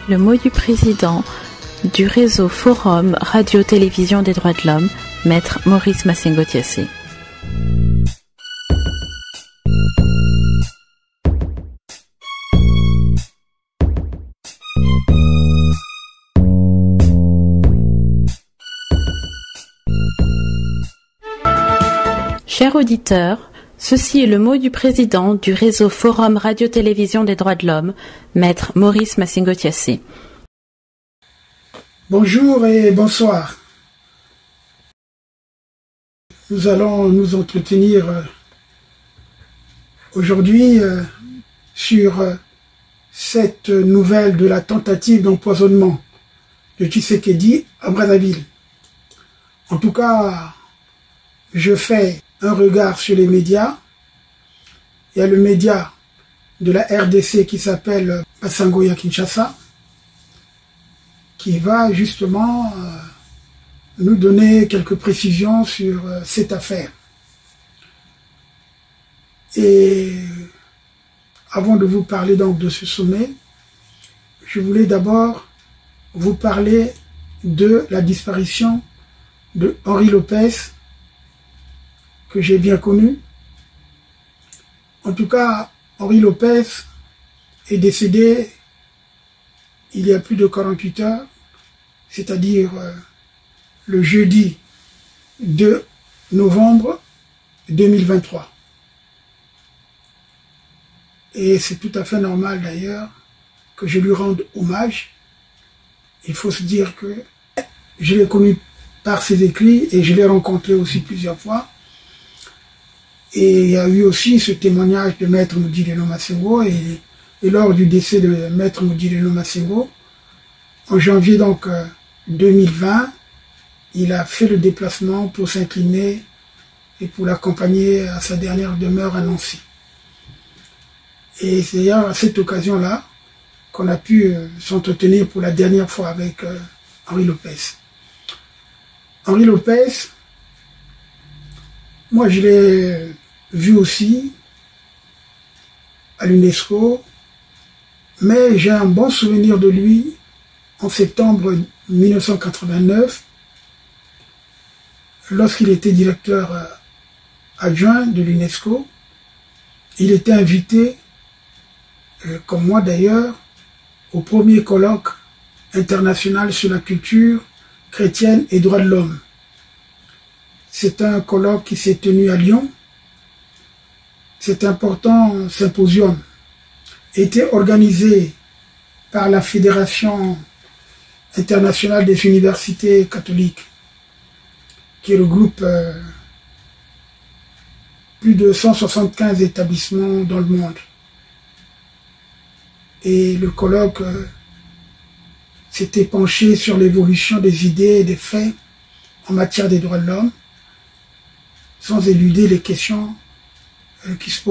Le mot du président du réseau Forum Radio-Télévision des droits de l'homme, Maître Maurice Massengo-Thiassé. Chers auditeurs, ceci est le mot du président du réseau Forum Radio-Télévision des droits de l'homme, Maître Maurice Massengo-Thiassé. Bonjour et bonsoir. Nous allons nous entretenir aujourd'hui sur cette nouvelle de la tentative d'empoisonnement de Tshisekedi à Brazzaville. En tout cas, je fais un regard sur les médias. Il y a le média de la RDC qui s'appelle Basangoya Kinshasa, qui va justement nous donner quelques précisions sur cette affaire. Et avant de vous parler donc de ce sommet, je voulais d'abord vous parler de la disparition de Henri Lopez, que j'ai bien connu. En tout cas, Henri Lopez est décédé il y a plus de 48 heures, c'est-à-dire le jeudi 2 novembre 2023. Et c'est tout à fait normal d'ailleurs que je lui rende hommage. Il faut se dire que je l'ai connu par ses écrits et je l'ai rencontré aussi plusieurs fois. Et il y a eu aussi ce témoignage de Maître Moudilelo Massengo et lors du décès de Maître Moudilelo Massengo, en janvier donc 2020, il a fait le déplacement pour s'incliner et pour l'accompagner à sa dernière demeure à Nancy. Et c'est d'ailleurs à cette occasion-là qu'on a pu s'entretenir pour la dernière fois avec Henri Lopez. Henri Lopez, moi je l'ai vu aussi à l'UNESCO, mais j'ai un bon souvenir de lui en septembre 1989, lorsqu'il était directeur adjoint de l'UNESCO. Il était invité, comme moi d'ailleurs, au premier colloque international sur la culture chrétienne et droits de l'homme. C'est un colloque qui s'est tenu à Lyon. Cet important symposium était organisé par la Fédération internationale des universités catholiques, qui regroupe plus de 175 établissements dans le monde. Et le colloque s'était penché sur l'évolution des idées et des faits en matière des droits de l'homme, sans éluder les questions qui se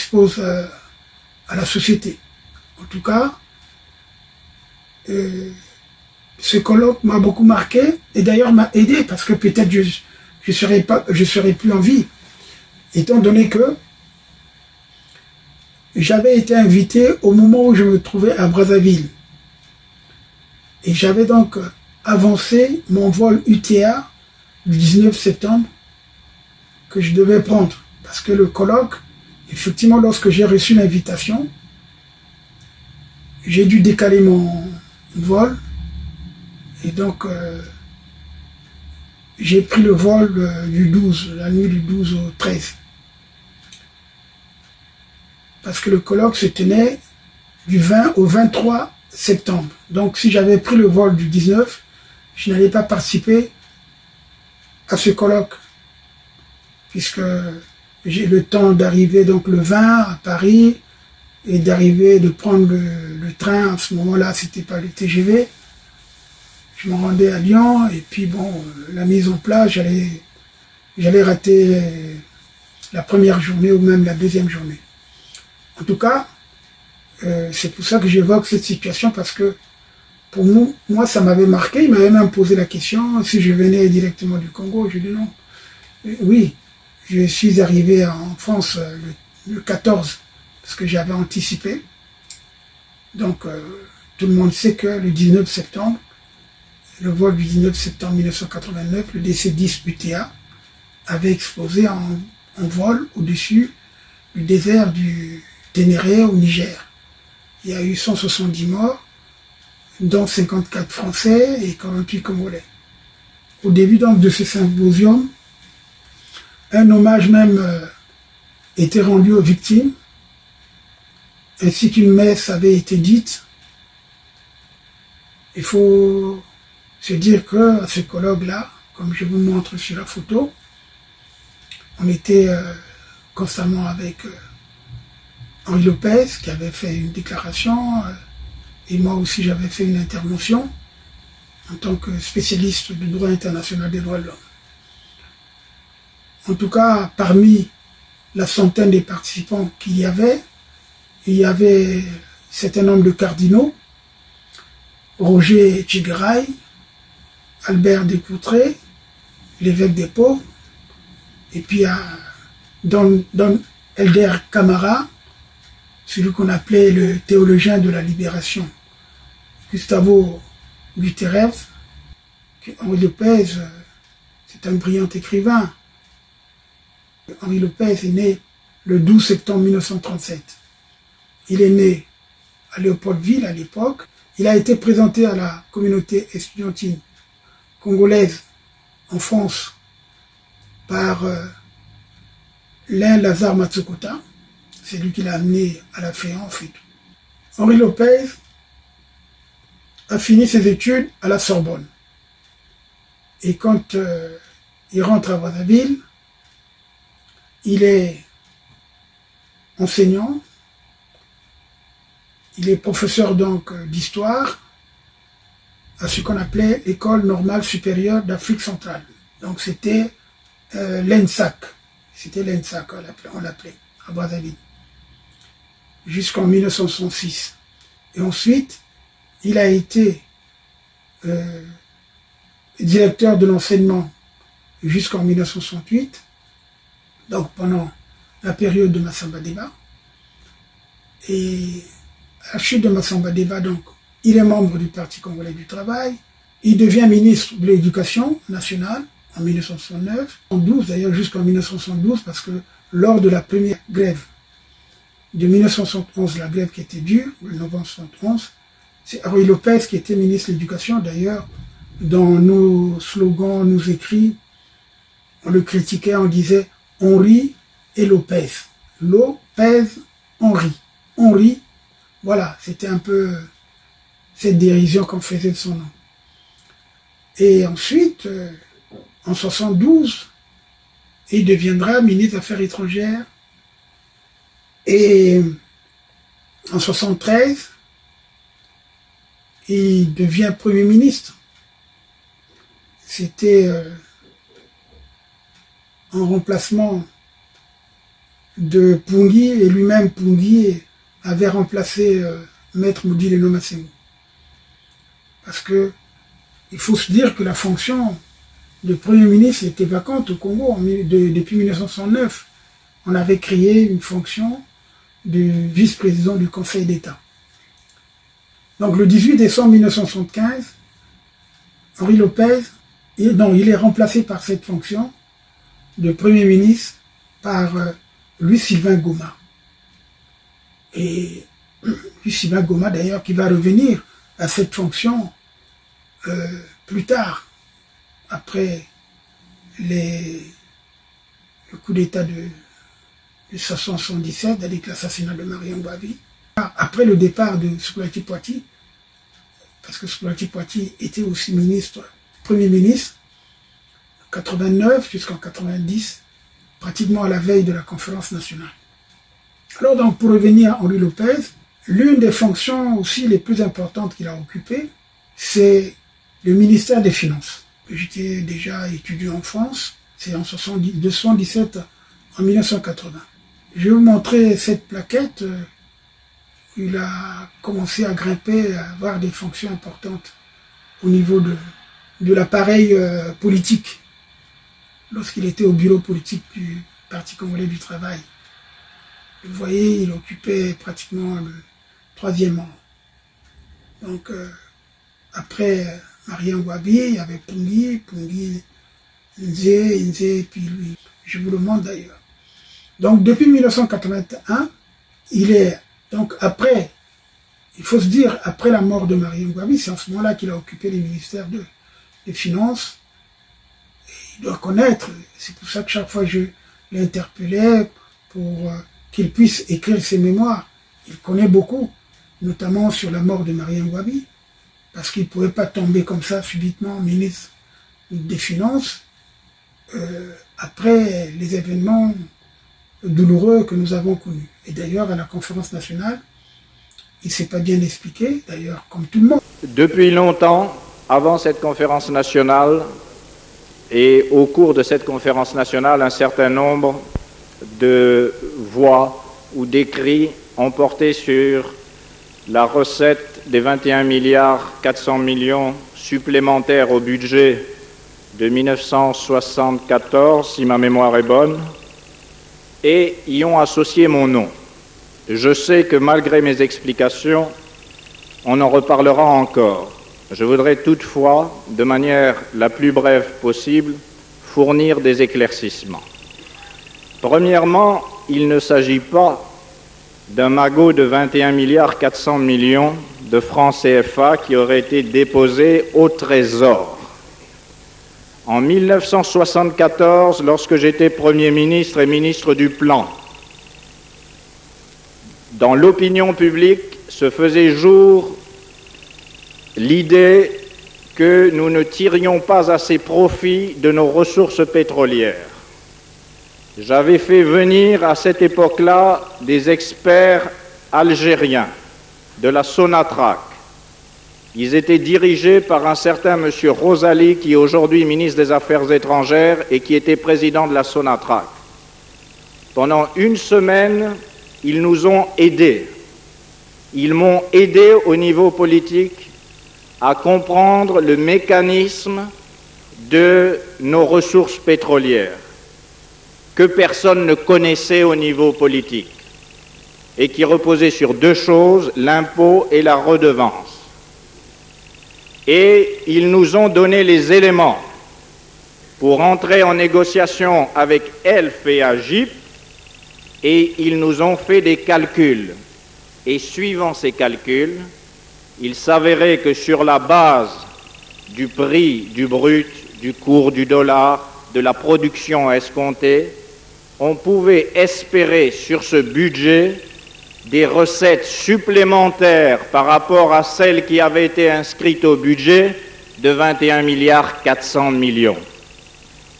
posent à la société. En tout cas, ce colloque m'a beaucoup marqué et d'ailleurs m'a aidé parce que peut-être je serais plus en vie, étant donné que j'avais été invité au moment où je me trouvais à Brazzaville. Et j'avais donc avancé mon vol UTA du 19 septembre que je devais prendre. Parce que le colloque, effectivement, lorsque j'ai reçu l'invitation, j'ai dû décaler mon vol. Et donc, j'ai pris le vol du 12, la nuit du 12 au 13. Parce que le colloque se tenait du 20 au 23 septembre. Donc, si j'avais pris le vol du 19, je n'allais pas participer à ce colloque. Puisque j'ai le temps d'arriver donc le 20 à Paris et de prendre le train. À ce moment-là, c'était pas le TGV. Je me rendais à Lyon et puis bon, la mise en place, j'allais rater la première journée ou même la deuxième journée. En tout cas, c'est pour ça que j'évoque cette situation parce que pour moi, ça m'avait marqué. Il m'avait même posé la question si je venais directement du Congo. Je dis non. Oui. Je suis arrivé en France le 14, parce que j'avais anticipé. Donc, Tout le monde sait que le 19 septembre, le vol du 19 septembre 1989, le DC-10 UTA avait explosé en vol au-dessus du désert du Ténéré au Niger. Il y a eu 170 morts, dont 54 Français et 48 Congolais. Au début donc de ce symposium, un hommage même était rendu aux victimes, ainsi qu'une messe avait été dite. Il faut se dire que à ce colloque-là, comme je vous montre sur la photo, on était constamment avec Henri Lopez qui avait fait une déclaration et moi aussi j'avais fait une intervention en tant que spécialiste du droit international des droits de l'homme. En tout cas, parmi la centaine de participants qu'il y avait, il y avait un certain nombre de cardinaux, Roger Tchigaraï, Albert Descoutré, l'évêque des Pau, et puis Don Elder Camara, celui qu'on appelait le théologien de la libération, Gustavo Gutiérrez. Henri Lopez, c'est un brillant écrivain. Henri Lopez est né le 12 septembre 1937. Il est né à Léopoldville à l'époque. Il a été présenté à la communauté estudiantine congolaise en France par l'un Lazare Matsokota. C'est lui qui l'a amené à la Féance et tout. Henri Lopez a fini ses études à la Sorbonne. Et quand il rentre à Brazzaville, il est enseignant, il est professeur donc d'histoire à ce qu'on appelait l'École normale supérieure d'Afrique centrale. Donc c'était l'ENSAC, c'était l'ENSAC, on l'appelait, à Brazzaville, jusqu'en 1966. Et ensuite, il a été directeur de l'enseignement jusqu'en 1968, donc pendant la période de Massamba Deba. Et à la chute de Massamba Deba, donc, il est membre du Parti congolais du travail, il devient ministre de l'Éducation nationale en 1969, en 12 d'ailleurs jusqu'en 1972, parce que lors de la première grève de 1971, la grève qui était dure, le novembre 1971, c'est Henri Lopez qui était ministre de l'Éducation. D'ailleurs, dans nos slogans, nos écrits, on le critiquait, on disait Henri et Lopez. Lopez, Henri. Henri, voilà, c'était un peu cette dérision qu'on faisait de son nom. Et ensuite, en 1972, il deviendra ministre des Affaires étrangères. Et en 1973, il devient Premier ministre. C'était en remplacement de Pungui, et lui-même Pungui avait remplacé Maître Moudi Leno Masengo. Parce que il faut se dire que la fonction de Premier ministre était vacante au Congo depuis 1969. On avait créé une fonction de vice-président du Conseil d'État. Donc le 18 décembre 1975, Henri Lopez, il est remplacé par cette fonction de Premier ministre par Louis-Sylvain Goma. Et Louis-Sylvain Goma d'ailleurs qui va revenir à cette fonction plus tard, après le coup d'État de 1977 avec l'assassinat de Marion Bavi, après le départ de Soukulati Poiti, parce que Soukulati Poiti était aussi Premier ministre, 89 jusqu'en 90, pratiquement à la veille de la conférence nationale. Alors donc pour revenir à Henri Lopez, l'une des fonctions aussi les plus importantes qu'il a occupées, c'est le ministère des Finances. J'étais déjà étudiant en France, c'est en 1977 en 1980. Je vais vous montrer cette plaquette. Il a commencé à grimper, à avoir des fonctions importantes au niveau de l'appareil politique, lorsqu'il était au bureau politique du Parti congolais du travail. Vous voyez, il occupait pratiquement le 3e rang. Donc, après Marien Gouabi, il y avait Pungi, Nzé, et puis lui. Je vous le montre d'ailleurs. Donc, depuis 1981, il est, donc après, il faut se dire, après la mort de Marien Gouabi, c'est en ce moment-là qu'il a occupé les ministères des Finances. Et il doit connaître, c'est pour ça que chaque fois je l'interpellais pour qu'il puisse écrire ses mémoires. Il connaît beaucoup, notamment sur la mort de Marien Gouabi, parce qu'il ne pouvait pas tomber comme ça subitement ministre des Finances après les événements douloureux que nous avons connus. Et d'ailleurs, à la conférence nationale, il ne s'est pas bien expliqué, d'ailleurs, comme tout le monde. Depuis longtemps, avant cette conférence nationale, et au cours de cette conférence nationale, un certain nombre de voix ou d'écrits ont porté sur la recette des 21 milliards 400 millions supplémentaires au budget de 1974, si ma mémoire est bonne, et y ont associé mon nom. Je sais que malgré mes explications, on en reparlera encore. Je voudrais toutefois, de manière la plus brève possible, fournir des éclaircissements. Premièrement, il ne s'agit pas d'un magot de 21 milliards 400 millions de francs CFA qui aurait été déposé au Trésor. En 1974, lorsque j'étais Premier ministre et ministre du Plan, dans l'opinion publique se faisait jour l'idée que nous ne tirions pas assez profit de nos ressources pétrolières. J'avais fait venir à cette époque-là des experts algériens de la Sonatrach. Ils étaient dirigés par un certain monsieur Rosali, qui est aujourd'hui ministre des Affaires étrangères et qui était président de la Sonatrach. Pendant une semaine, ils nous ont aidés. Ils m'ont aidé au niveau politique à comprendre le mécanisme de nos ressources pétrolières que personne ne connaissait au niveau politique et qui reposait sur deux choses, l'impôt et la redevance. Et ils nous ont donné les éléments pour entrer en négociation avec ELF et AGIP, et ils nous ont fait des calculs. Et suivant ces calculs, il s'avérait que sur la base du prix du brut, du cours du dollar, de la production escomptée, on pouvait espérer sur ce budget des recettes supplémentaires par rapport à celles qui avaient été inscrites au budget de 21 milliards 400 millions.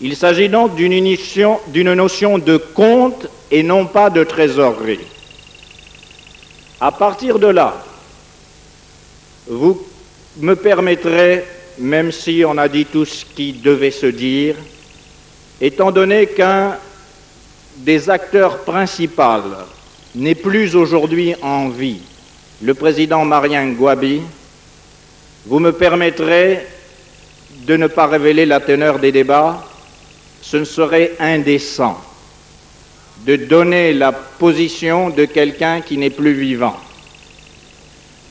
Il s'agit donc d'une notion de compte et non pas de trésorerie. À partir de là, vous me permettrez, même si on a dit tout ce qui devait se dire, étant donné qu'un des acteurs principaux n'est plus aujourd'hui en vie, le président Marien Gouabi, vous me permettrez de ne pas révéler la teneur des débats. Ce ne serait indécent de donner la position de quelqu'un qui n'est plus vivant.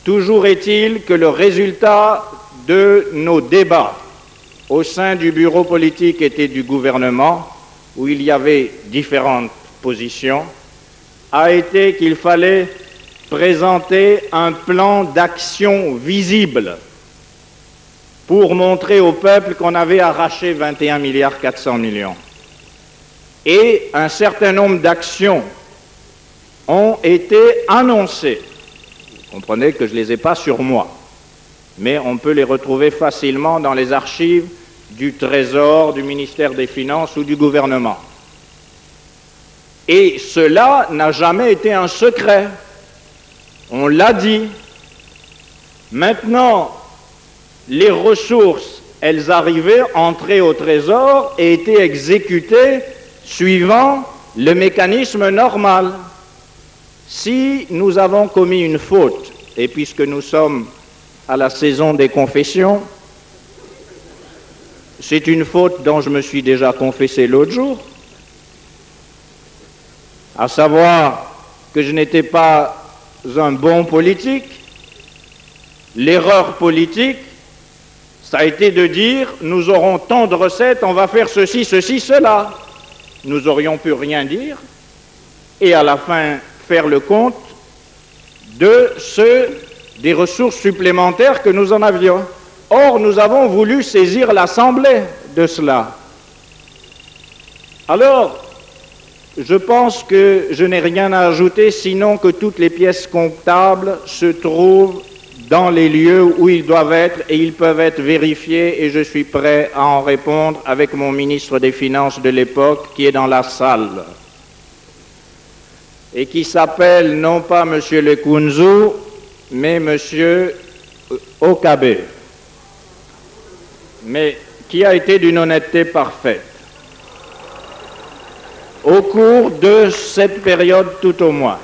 Toujours est-il que le résultat de nos débats au sein du bureau politique et du gouvernement, où il y avait différentes positions, a été qu'il fallait présenter un plan d'action visible pour montrer au peuple qu'on avait arraché 21 milliards 400 millions. Et un certain nombre d'actions ont été annoncées. Vous comprenez que je ne les ai pas sur moi, mais on peut les retrouver facilement dans les archives du Trésor, du ministère des Finances ou du gouvernement. Et cela n'a jamais été un secret. On l'a dit. Maintenant, les ressources, elles arrivaient, entraient au Trésor et étaient exécutées suivant le mécanisme normal. Si nous avons commis une faute, et puisque nous sommes à la saison des confessions, c'est une faute dont je me suis déjà confessé l'autre jour, à savoir que je n'étais pas un bon politique, L'erreur politique, ça a été de dire, nous aurons tant de recettes, on va faire ceci, ceci, cela. Nous aurions pu rien dire et à la fin faire le compte des ressources supplémentaires que nous en avions. Or, nous avons voulu saisir l'Assemblée de cela. Alors, je pense que je n'ai rien à ajouter, sinon que toutes les pièces comptables se trouvent dans les lieux où ils doivent être et ils peuvent être vérifiés et je suis prêt à en répondre avec mon ministre des Finances de l'époque qui est dans la salle et qui s'appelle non pas M. Lekunzu, mais M. Okabe, mais qui a été d'une honnêteté parfaite au cours de cette période tout au moins.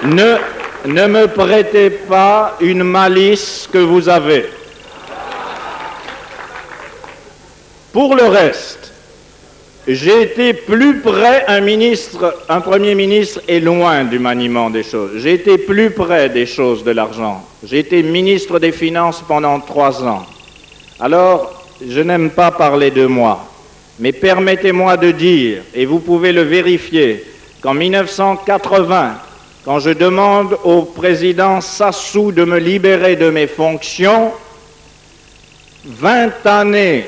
Ne me prêtez pas une malice que vous avez. Pour le reste, j'ai été plus près, un Premier ministre est loin du maniement des choses. J'ai été plus près des choses de l'argent. J'ai été ministre des Finances pendant 3 ans. Alors, je n'aime pas parler de moi, mais permettez-moi de dire, et vous pouvez le vérifier, qu'en 1980, quand je demande au président Sassou de me libérer de mes fonctions, 20 années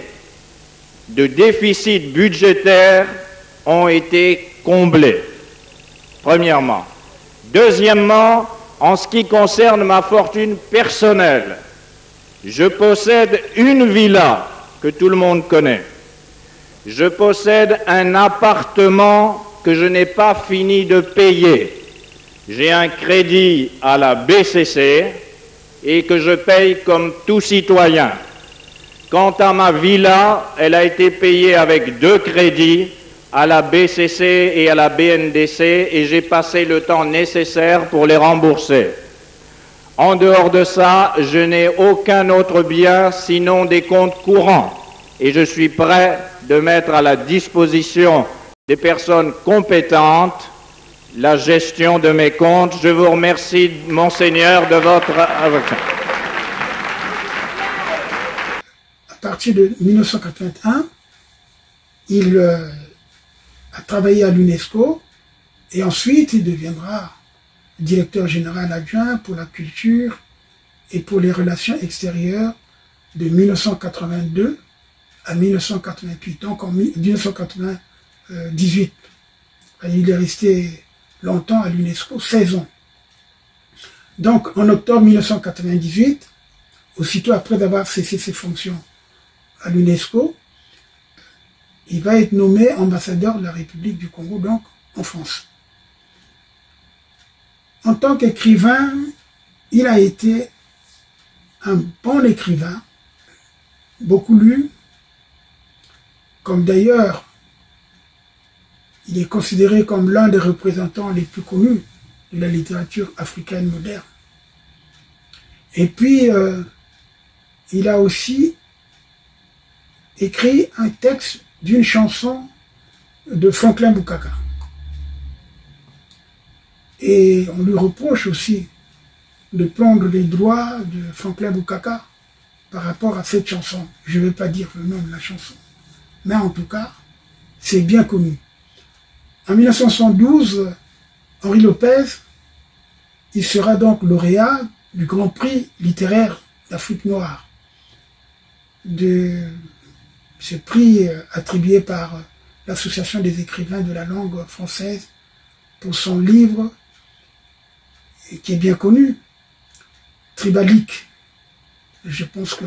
de déficit budgétaire ont été comblées, premièrement. Deuxièmement, en ce qui concerne ma fortune personnelle, je possède une villa que tout le monde connaît. Je possède un appartement que je n'ai pas fini de payer. J'ai un crédit à la BCC et que je paye comme tout citoyen. Quant à ma villa, elle a été payée avec 2 crédits à la BCC et à la BNDC et j'ai passé le temps nécessaire pour les rembourser. En dehors de ça, je n'ai aucun autre bien sinon des comptes courants et je suis prêt de mettre à la disposition des personnes compétentes la gestion de mes comptes. Je vous remercie, Monseigneur, de votre avocat. À partir de 1981, il a travaillé à l'UNESCO et ensuite il deviendra directeur général adjoint pour la culture et pour les relations extérieures de 1982 à 1988. Donc en 1998, il est resté longtemps à l'UNESCO, 16 ans. Donc en octobre 1998, aussitôt après avoir cessé ses fonctions à l'UNESCO, il va être nommé ambassadeur de la République du Congo, donc en France. En tant qu'écrivain, il a été un bon écrivain, beaucoup lu, comme d'ailleurs il est considéré comme l'un des représentants les plus connus de la littérature africaine moderne. Et puis, il a aussi écrit un texte d'une chanson de Franklin Bukaka. Et on lui reproche aussi de prendre les droits de Franklin Bukaka par rapport à cette chanson. Je ne vais pas dire le nom de la chanson, mais en tout cas, c'est bien connu. En 1972, Henri Lopez, il sera donc lauréat du Grand Prix littéraire d'Afrique noire, de ce prix attribué par l'Association des écrivains de la langue française pour son livre qui est bien connu, Tribalique. Je pense que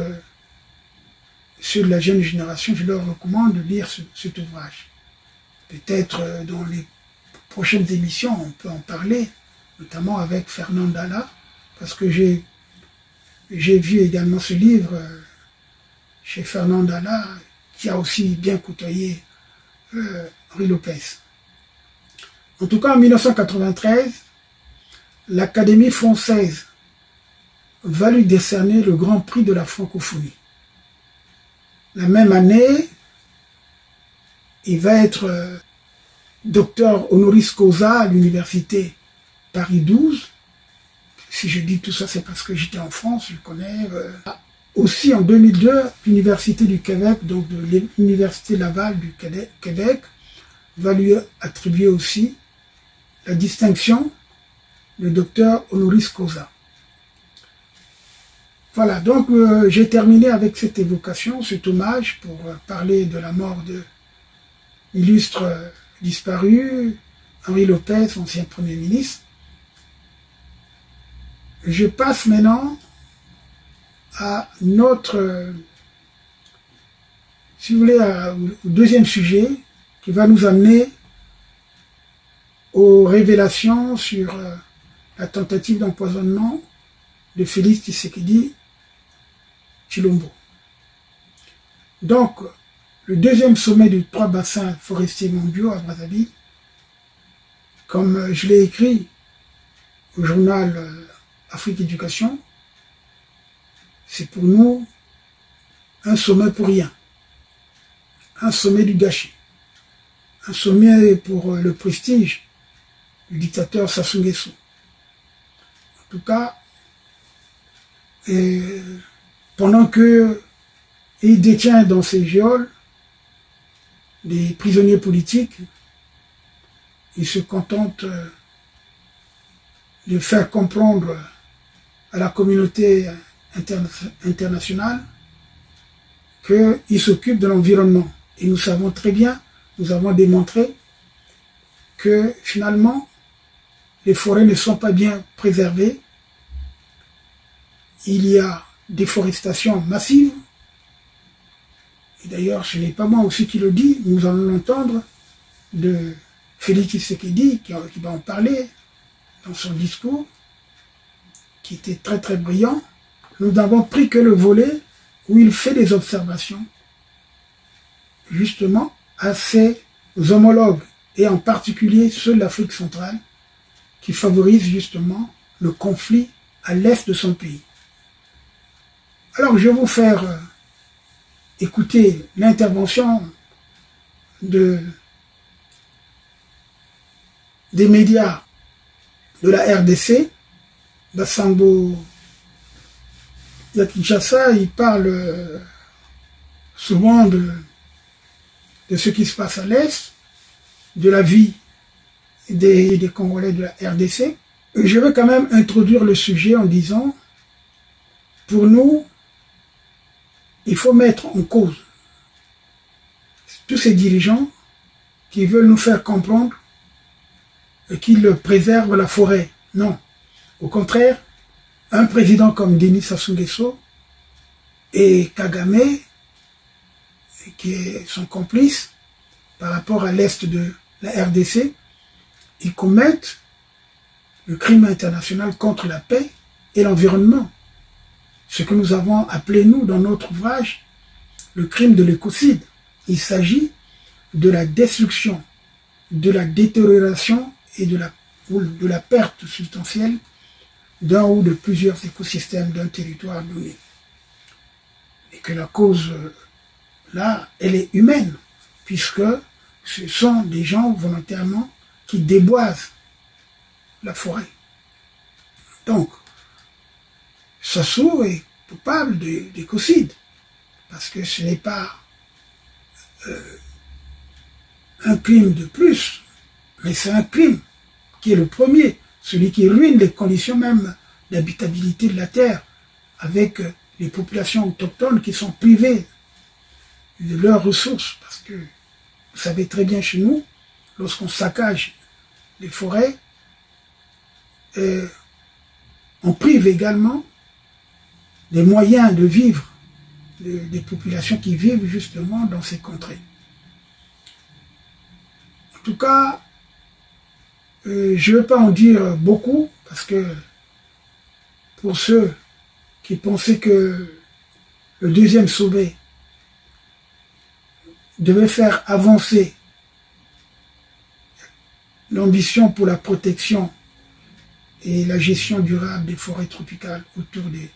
ceux de la jeune génération, je leur recommande de lire cet ouvrage. Peut-être dans les prochaines émissions, on peut en parler, notamment avec Fernand Dalla, parce que j'ai vu également ce livre chez Fernand Dalla, qui a aussi bien côtoyé Henri Lopez. En tout cas, en 1993, l'Académie française va lui décerner le Grand Prix de la francophonie. La même année, il va être docteur honoris causa à l'université Paris 12. Si je dis tout ça, c'est parce que j'étais en France, je connais. Aussi en 2002, l'Université du Québec, donc de l'Université Laval du Québec, va lui attribuer aussi la distinction de docteur honoris causa. Voilà, donc j'ai terminé avec cette évocation, cet hommage pour parler de la mort de l'illustre disparu, Henri Lopez, ancien Premier ministre. Je passe maintenant à notre, si vous voulez, au deuxième sujet qui va nous amener aux révélations sur la tentative d'empoisonnement de Félix Tshisekedi Tshilombo. Donc, le deuxième sommet du 3 bassins forestiers mondiaux à Brazzaville, comme je l'ai écrit au journal Afrique Éducation, c'est pour nous un sommet pour rien, un sommet du gâchis, un sommet pour le prestige du dictateur Sassou Nguesso. En tout cas, pendant qu'il détient dans ses geôles des prisonniers politiques, il se contente de faire comprendre à la communauté internationale qu'il s'occupe de l'environnement. Et nous savons très bien, nous avons démontré que finalement, les forêts ne sont pas bien préservées. Il y a déforestation massive. Et d'ailleurs, ce n'est pas moi aussi qui le dis, nous allons l'entendre de Félix Tshisekedi qui va en parler dans son discours, qui était très très brillant. Nous n'avons pris que le volet où il fait des observations justement à ses homologues, et en particulier ceux de l'Afrique centrale, qui favorisent justement le conflit à l'est de son pays. Alors je vais vous faire écouter l'intervention des médias de la RDC, Basambo Kinshasa. Il parle souvent de ce qui se passe à l'Est, de la vie des Congolais de la RDC. Et je veux quand même introduire le sujet en disant, pour nous, il faut mettre en cause tous ces dirigeants qui veulent nous faire comprendre qu'ils préservent la forêt. Non. Au contraire, un président comme Denis Sassou Nguesso et Kagame, qui est son complice par rapport à l'est de la RDC, ils commettent le crime international contre la paix et l'environnement. Ce que nous avons appelé, nous, dans notre ouvrage, le crime de l'écocide. Il s'agit de la destruction, de la détérioration et de la perte substantielle d'un ou de plusieurs écosystèmes d'un territoire donné. Et que la cause, là, elle est humaine, puisque ce sont des gens volontairement qui déboisent la forêt. Donc, Sassou est coupable d'écocide, parce que ce n'est pas un crime de plus, mais c'est un crime qui est le premier, celui qui ruine les conditions même d'habitabilité de la terre, avec les populations autochtones qui sont privées de leurs ressources, parce que vous savez très bien chez nous, lorsqu'on saccage les forêts, on prive également des moyens de vivre des populations qui vivent justement dans ces contrées. En tout cas, je ne veux pas en dire beaucoup, parce que pour ceux qui pensaient que le deuxième sommet devait faire avancer l'ambition pour la protection et la gestion durable des forêts tropicales autour des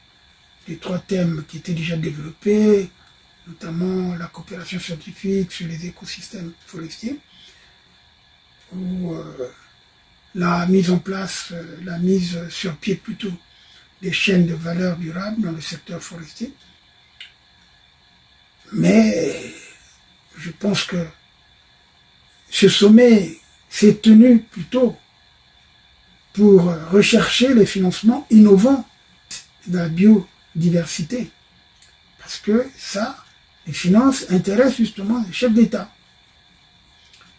trois thèmes qui étaient déjà développés, notamment la coopération scientifique sur les écosystèmes forestiers. ou la mise en place, la mise sur pied plutôt des chaînes de valeur durable dans le secteur forestier. Mais je pense que ce sommet s'est tenu plutôt pour rechercher les financements innovants de la biodiversité. Parce que ça, les finances intéressent justement les chefs d'État.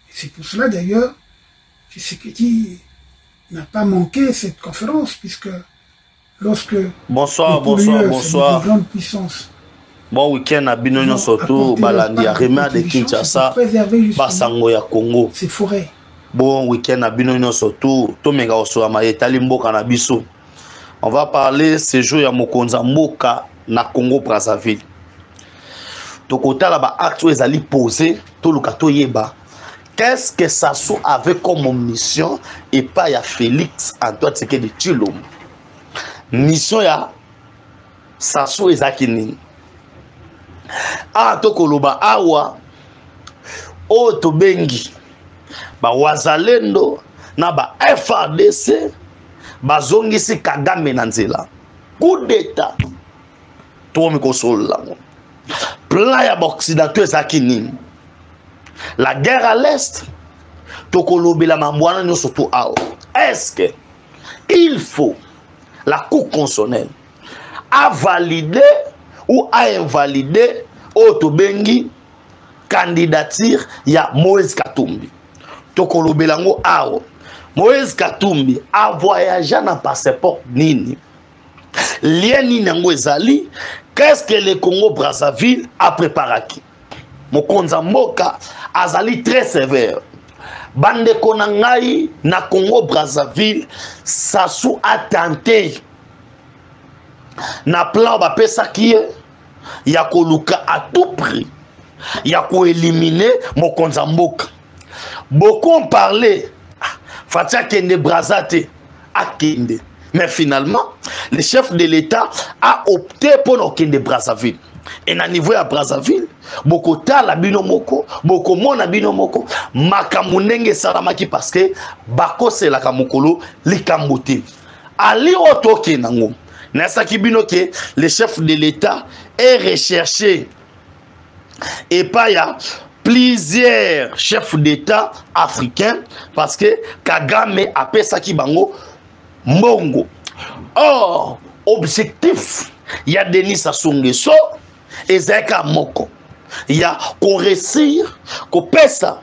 C'est pour cela d'ailleurs que Tshisekedi n'a pas manqué cette conférence, puisque lorsque bonsoir. de grandes puissances, bon week-end à Binoño surtout balandi à Remia de Kinshasa basango ya Congo ces forêts. Bon week-end à Binoño surtout tomenga osoa maetali mboka na biso. On va parler ce jour ya mokonza mboka na Congo Brazzaville. Tokotala ba acte ezali posé to lukato yeba. Qu'est-ce que Sassou avait comme mission et pas ya Félix Antoine Tshisekedi Tshilombo. Mission ya Sassou ezakini. Tokoloba awa o tobengi ba wazalendo na ba FARDC bazongisi Kagame na nzela. Coup d'état. To mikosolola. Plan ya occidentaux ezakini. La guerre à l'est, tokolobela mambwana nyo surtout ao. Est-ce que il faut la Cour constitutionnelle à valider ou à invalider Otobengi candidature ya Moïse Katumbi? Tokolobela ngo ao. Moïse Katumbi a voyagé na passeport nini? Lien nini ngo ezali? Qu'est-ce que le Congo Brazzaville a préparé? Mokonza mboka azali très sévère. Bande konangai na Congo Brazzaville, Sassou a tenté na plan ba pesa kiye ya koluka à tout prix ya ko éliminer mokonza mboka. Beaucoup ont parlé Fatia Kende Brazzate a Kende, mais finalement le chef de l'État a opté pour no Kende Brazzaville. Et na niveau ya Brazzaville, boko tala bino moko, boko mona bino moko, makamunenge salamaki parce que bako c'est la kamokolo likambote. Ali otoke nango. Nasaki bino ke le chef de l'État est recherché. Et pas ya plusieurs chefs d'État africains parce que Kagame a pesaki bango mbongo. Or, objectif, il y a Denis Sassou Nguesso Ezeka moko. Il y a qu'on réussir, qu'on pesa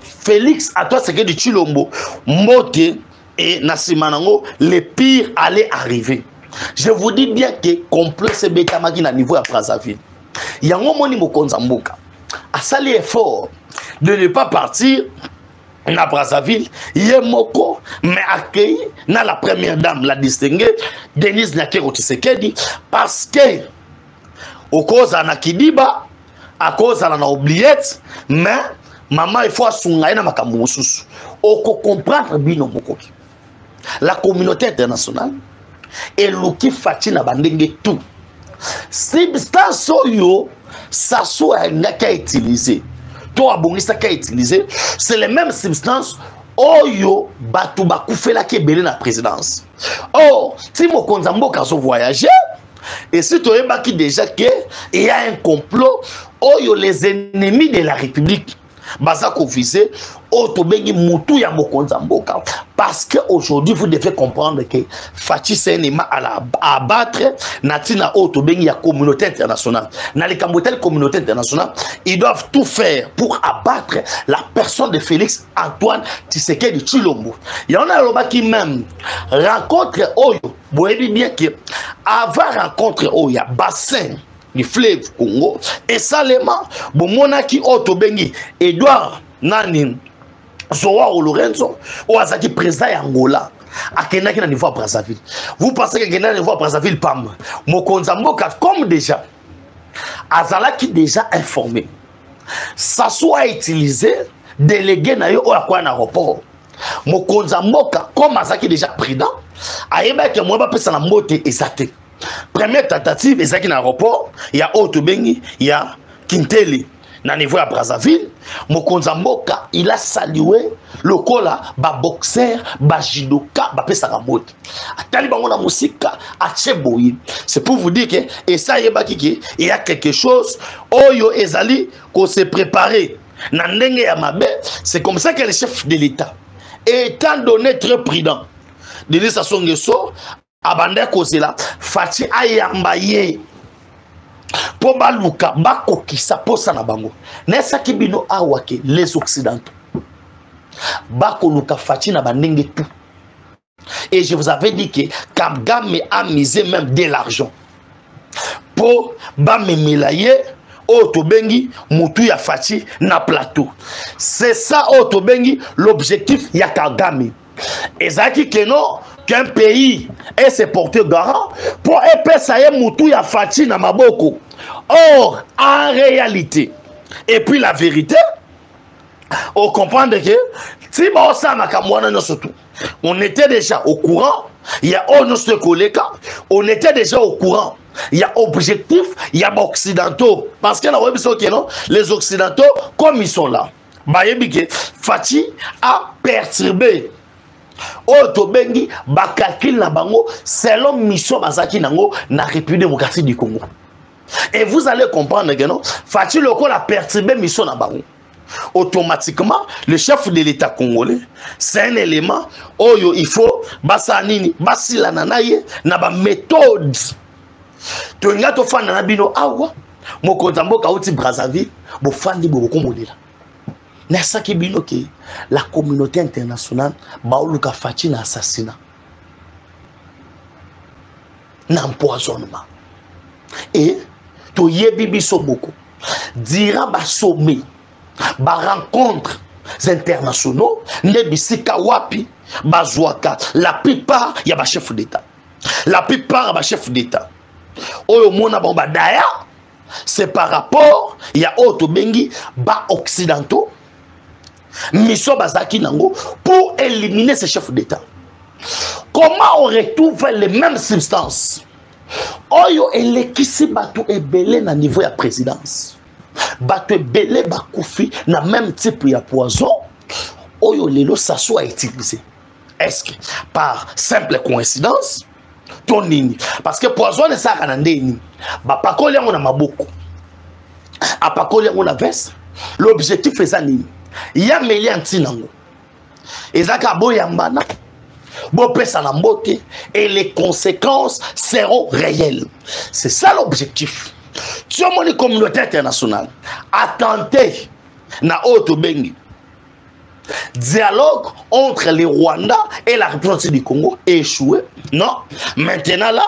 Félix Antoine Tshisekedi Tshilombo Mbote et Nasimanango, le pire allait arriver. Je vous dis bien que complot c'est betamaki na niveau à Brazzaville. Il y a un moment où mokonza mboka a sali effort de ne pas partir na Brazzaville, Yemoko, mais accueilli na la première dame, la distinguée, Denise Nyakero Tshisekedi, parce que, au cause na Kidiba, à cause na oubliette, mais, maman, il faut assunga na makambo mususu. Oko comprendre bino mokoki. La communauté internationale, et l'ouki fati na bandenge tout. Substance soyo, Sassou a utilisé. C'est les mêmes substances oyo batu bakufela ke belé na présidence. Or, si mokonza mboka so voyager et si tu as déjà que il y a un complot oyo les ennemis de la République bazako visé otobengi mutu ya mokonza mboka parce que aujourd'hui vous devez comprendre que Fachi c'est un ennemi à abattre natina otobengi ya communauté internationale na les kambotel communauté internationale ils doivent tout faire pour abattre la personne de Félix Antoine Tshisekedi Tshilombo. Il y en a là qui même rencontre oyo boyebi bien que avant rencontre oyo bassin du fleuve Congo et salement bomonaki otobengi Edouard Nani Zoa Lorenzo ou azaki président ya Angola akenaki na niveau Brazzaville. Vous pensez que na niveau Brazzaville pam mokonza mboka comme déjà azalaki déjà informé. Sassou a utilisé délégué na yo oya kwa na aéroport. Mokonza mboka comme azaki déjà président ayeba ke mo ba pesa na mbote ezate. Première tentative ezaki na aéroport, il y a Otobengi, il y a Kinteli. na niveau à Brazzaville, mokonza mboka il a salué le kola ba boxeur ba judoka ba pesa kambote atali bango na musika acheboyi. C'est pour vous dire que et ça il y a quelque chose oyo ezali ko se préparer na ndenge ya mabe. C'est comme ça que le chef de l'État, étant donné très prudent, Denis Sassou Nguesso abandé kozela Faci ayambaye pour baluka bakokisa posa na bango nesa kibino awake les occidentaux bakoluka Faci na bandenge tout. Et je vous avais dit que Kagame a misé même de l'argent pour bamemelaye Otobengi mutu ya Faci na plateau. C'est ça Otobengi l'objectif ya Kagame. Et ça qui que non qu'un pays est se porter garant pour épaisser mutu ya Faci na maboko. Or en réalité et puis la vérité on comprend que si on était déjà au courant, il y a on était déjà au courant. Il y a objectif, il y a occidentaux. Parce que les occidentaux, comme ils sont là, Faci a perturbé Otobengi bakakil na bango selon mission bazaki nango na République démocratique du Congo. Et vous allez comprendre que non, Faci loko la perturbé mission na bango. Automatiquement, le chef de l'État congolais, c'est un élément oyo il faut basanini basila nanaye na ba méthode. To ngato fana na bino awa mokonza mboka uti Brazzaville bo fandi bo komodela. Nessa ki bino ke la communauté internationale ba oluka Faci na assassinat. Na empoisonnement. Et to yebi biso boko dira ba sommet ba rencontres internationaux nebisika wapi bazwaka la plupart ya ba chef d'état. La plupart ba chef d'état. Oyo mona bomba daya c'est par rapport ya Otobengi ba occidentaux mission bazaki nango pour éliminer ces chefs d'état. Comment on retrouve les mêmes substances? Oyo elekisi bato ebele na niveau ya présidence. Bato ebele bakufi na même type ya poison. Oyo lelo ça soit utilisé. Est-ce que par simple coïncidence tonini? Parce que poison ne saka na ndeni. Ba pakoli yango na maboko. Apakoli yango na veste. L'objectif est ça nini? Ya meli antinango. Ezaka boyambana. Et les conséquences seront réelles. C'est ça l'objectif. Tu as mon communauté internationale. Attendez na Otobengi. Dialogue entre les Rwandais et la République du Congo échoué. Non. Maintenant là,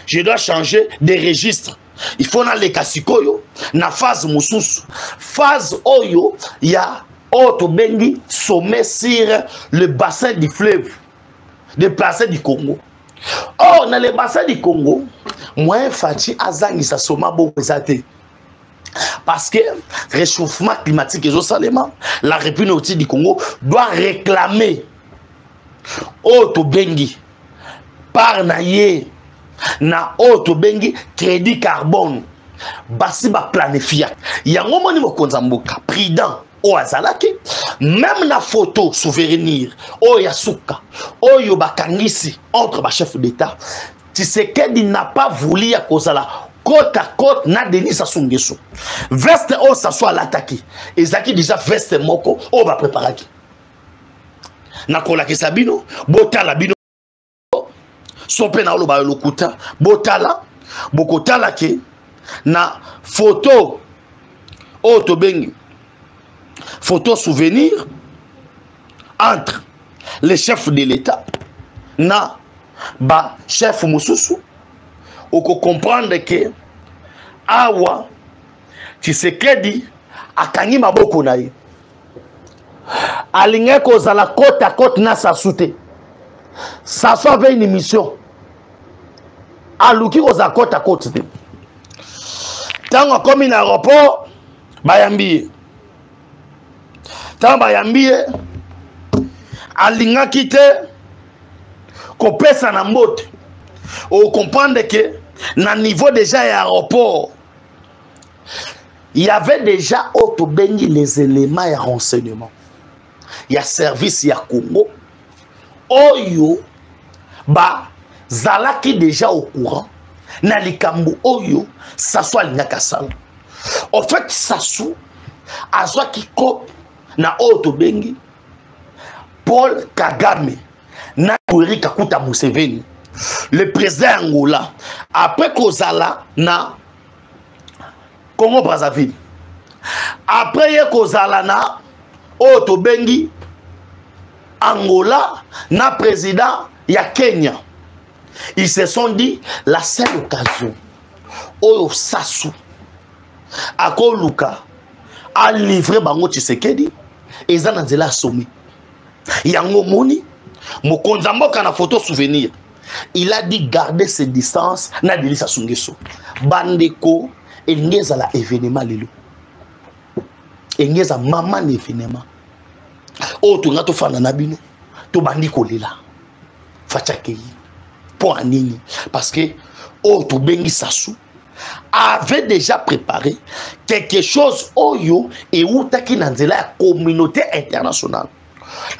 je dois changer de registre. Il faut dans les Kasikoyo, na phase Moussous. Phase Oyo, il y a Otobengi sommet sur le bassin du fleuve. Des places du Congo. Or, dans les bassins du Congo, moi, Faci Azangi sa soma bozate. Parce que réchauffement climatique et socialement, la République du Congo doit réclamer Otobengi par naye na Otobengi crédit carbone. Basi ba planifié. Yango moni mokonza mboka prudent. O azalaki même na photo souvenir o yasuka o yobakangisi entre ba chef d'état Tshisekedi n'a pas voulu ya kozala côte à côte na Denis Sassou Nguesso veste o s'assoit l'attaquer ezaki déjà veste moko o ba préparaki na kolaki sabino botala bino sope na lo ba lokuta botala bokotala ke na photo Otobengi photo souvenir entre les chefs de l'État na ba chef Moussous ou qu'on comprendre que awa Tshisekedi akangi maboko na ye alinge kozala côte à côte na Sassou ça soit avec une mission aluki kozala côte à côte tango comme un aéroport bayambi Tamba yambie alinga kite kopesa na mbote o comprendre que na niveau déjà aéroport il y avait déjà autobéni les éléments et renseignements. Il y a service, il y a Congo. Oyo, ba, zalaki déjà au courant. Na likambo oyo, ça soit l'nyakasal. En fait, Sassou, azwa ki kop, na autobéni, Paul Kagame, na Yoweri Kaguta Museveni, le président Angola, après Kozala, na Congo Brazzaville. Après ye Kozala na Otobengi Angola na président ya Kenya. Ils se sont dit la seule occasion Oyo Sassou Ako Luka a livré Bango Tshisekedi et ça n'a pas sommet. Yango Moni Mokonza Mboka na photo souvenir. Il a dit garder ses distances na Denis Sassou Nguesso. Bandeko engeza la événement lelo. Engeza maman événement. Oh tu ngato fana na bino. To bandiko lela. Fachakei. Pour anini parce que oh tu bengi Sassou avait déjà préparé quelque chose oyo et où taki nanzela la communauté internationale.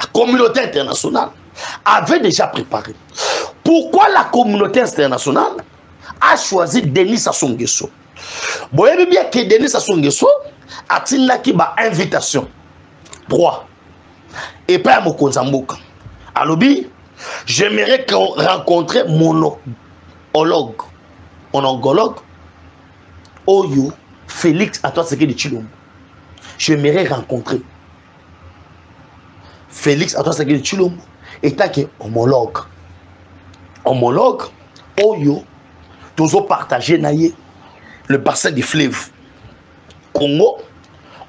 La communauté internationale avait déjà préparé. Pourquoi la communauté internationale a choisi Denis Sassou Nguesso? Vous voyez bien que Denis Sassou Nguesso a tenu ba invitation. 3. Et pas à Mokonza Mboka. Alobi, j'aimerais rencontrer mon oncologue, Oyo, Félix Antoine Tshisekedi Tshilombo. J'aimerais rencontrer Félix Antoine Tshisekedi Tshilombo étant que homologue. Homologue, Oyo, tous partagé naïe le bassin du fleuve. Congo,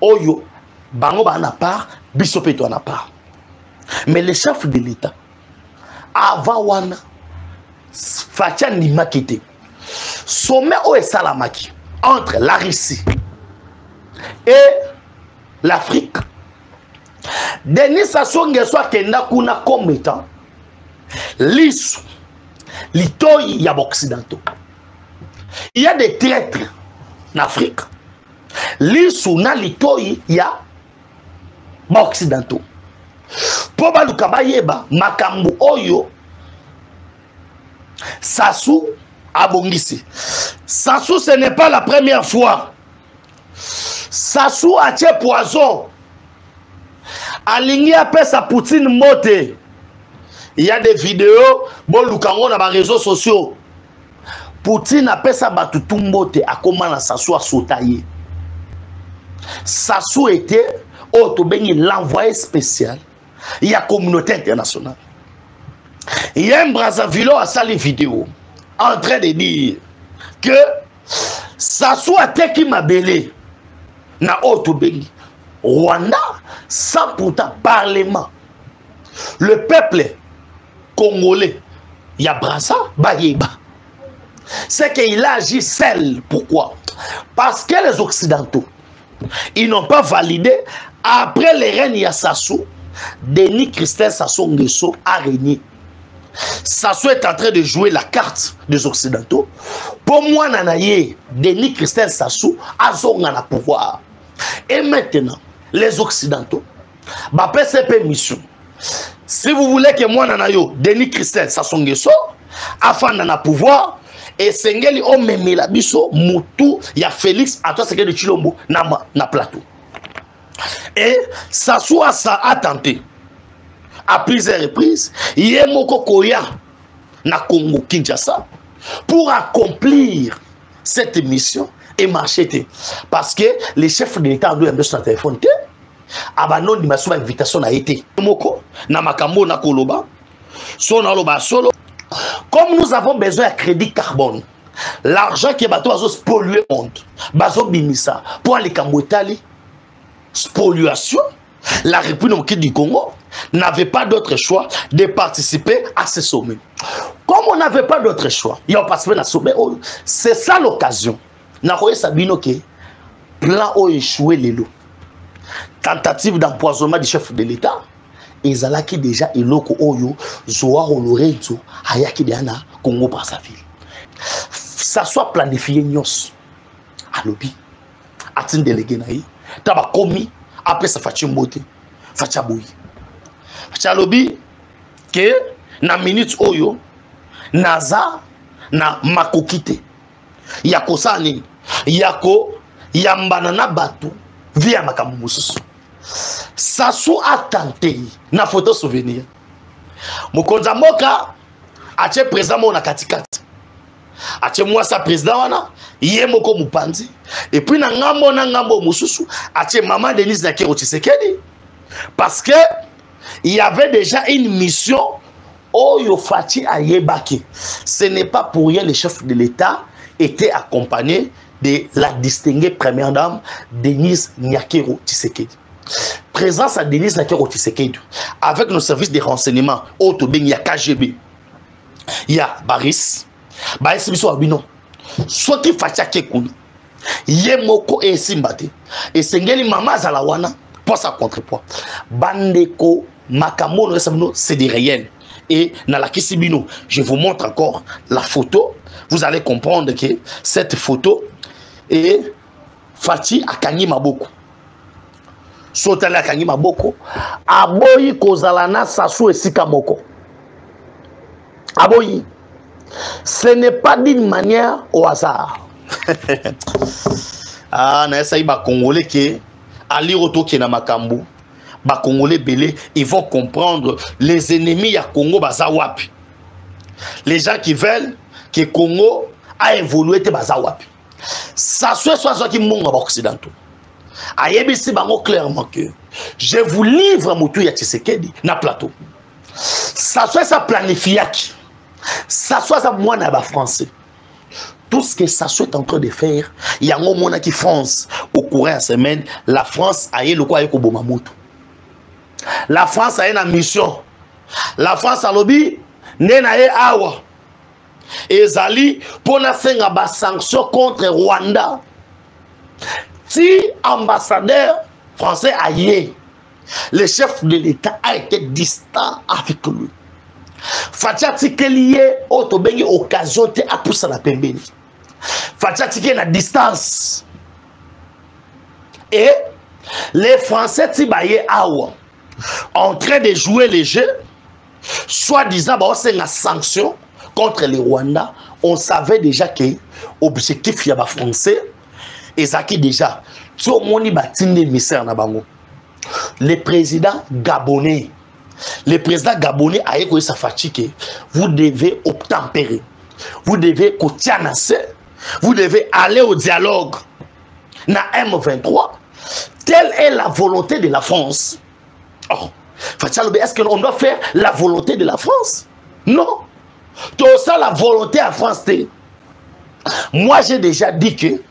Oyo, Bango Bana part, Bissopeto en part. Mais les chefs de l'État, avant Wana, Fatia Nimakete, sommet au Salamaki, entre la Russie et l'Afrique. Denis Sassou Nguesso kenda kuna comme étant l'issue, l'itoyi ya occidentaux. Il y a des traîtres en Afrique. L'issue na l'itoyi ya occidentaux. Pour baluka bayeba makambu oyo Sassou abongisi. Sassou, ce n'est pas la première fois. Sassou a tué poison. Aligné après sa poutine moté. Il y a des vidéos, bon lukango na ba réseaux sociaux. Poutine après sa batutumbote a comment na Sassou a sautaillé. Sassou était l'envoyé spécial. Il y a communauté internationale. Il y a un Brazzaville à sa vidéo en train de dire que Sassou a teki mabele na Otobengi Rwanda sans pourtant parlement. Le peuple congolais, il y a Brazza, Bayeba. C'est qu'il a agi seul. Pourquoi? Parce que les Occidentaux, ils n'ont pas validé. Après les règnes, il y a Sassou. Denis Christophe Sassou Nguesso a régné. Sassou est en train de jouer la carte des Occidentaux. Pour moi, Nanaye, Denis Christophe Sassou a son pouvoir. Et maintenant, les Occidentaux, ma PCP mission. Si vous voulez que moi, Nanayo, Denis Christophe Sassou Nguesso, afin d'en pouvoir, et Sengeli o memela biso mutu ya Félix Antoine Tshisekedi Tshilombo na plateau. Et Sassou a tenté à plusieurs reprises Yemoko Koya na Congo Kinshasa pour accomplir cette mission et marcher. Parce que les chefs de l'État doivent investir dans le téléphone. Abanon di maso invitation a été Moko na makambo na koloba so na loba solo. Comme nous avons besoin de crédit carbone, l'argent qui est bateau à polluer le monde, bazo bimisa pour les Kambouetali, spoliation, la République du Congo n'avait pas d'autre choix de participer à ce sommet. Comme on n'avait pas d'autre choix, ils ont participé à ce sommet. C'est ça l'occasion. Nakoye Sabino qui plan au échoué les lots. Tentative d'empoisonnement du chef de l'État. Ezalaki déjà eloko oyo Joao Lorenzo ayaki diana Congo Brazzaville. Ça soit planifié nyos. Alobi atin délégué naï taba komi après ça Fatia Mbote Fatia Boyi Fatia lobi que na minute oyo naza na makokite yako sani yako yambana na bato via makambo mususu Sassou a tenté na photo souvenir mokonza mboka ache président mo na katikati ache mwasa président wana ye moko mupanzi et puis na ngambo mususu ache maman Denise Nakero Tshisekedi parce que il y avait déjà une mission Oyo Fati Ayebaki. Ce n'est pas pour rien le chef de l'État était accompagné de la distinguée première dame Denise Nakero Tshisekedi. Présence à Denise Nakero Tshisekedi avec nos services de renseignement Autobing, il y a KGB, il y a Baris, Baris Biso Abino, soit qui Fatia Kekuni, Yemoko et Simbate, et Sengeli Mama Zalawana pour sa contrepoids. Bandeko Makambo, c'est des réels. Et dans la Kisibino, je vous montre encore la photo. Vous allez comprendre que cette photo est Fati Akangi Maboko. Sotale Akangi Maboko. Aboyi Kozalana Sassou et Sikamoko. Aboyi. Ce n'est pas d'une manière au hasard. Ah, na essaye ba Congolais qui Ali Roto qui na Makambu. Ba Congolais belé, ils vont comprendre les ennemis à Congo bazawapi. Les gens qui veulent que Congo a évolué te bazawapi. Ça soit qui monga ba occidentaux. Ayebisi bango clairement que je vous livre mutu ya Tshisekedi na plateau. Ça soit ça planifiaki. Ça soit ça moi na ba français. Tout ce que ça soit en train de faire, il y a un monde qui France au courant de semaine, la France a eu le quoi avec Obomamoto. La France a une mission. La France a lobby nenae awa. Et Zali pour na faire des sanctions contre Rwanda. Si ambassadeur français a yé, le chef de l'État a été distant avec lui. Fatia Tikeliye otobengi occasion te a poussa la pembeni. Fatia Tikeliye na distance. Et les Français tibaye awa en train de jouer les jeux, soi-disant, c'est une sanction contre les Rwandais. On savait déjà que l'objectif y a français et ça qui déjà tout le monde le président gabonais a écouté sa fatigue. Vous devez obtempérer, vous devez cotianasser, vous devez aller au dialogue. Na M23, telle est la volonté de la France. Oh, est-ce qu'on doit faire la volonté de la France? Non. Tout ça, la volonté à France. Moi, j'ai déjà dit que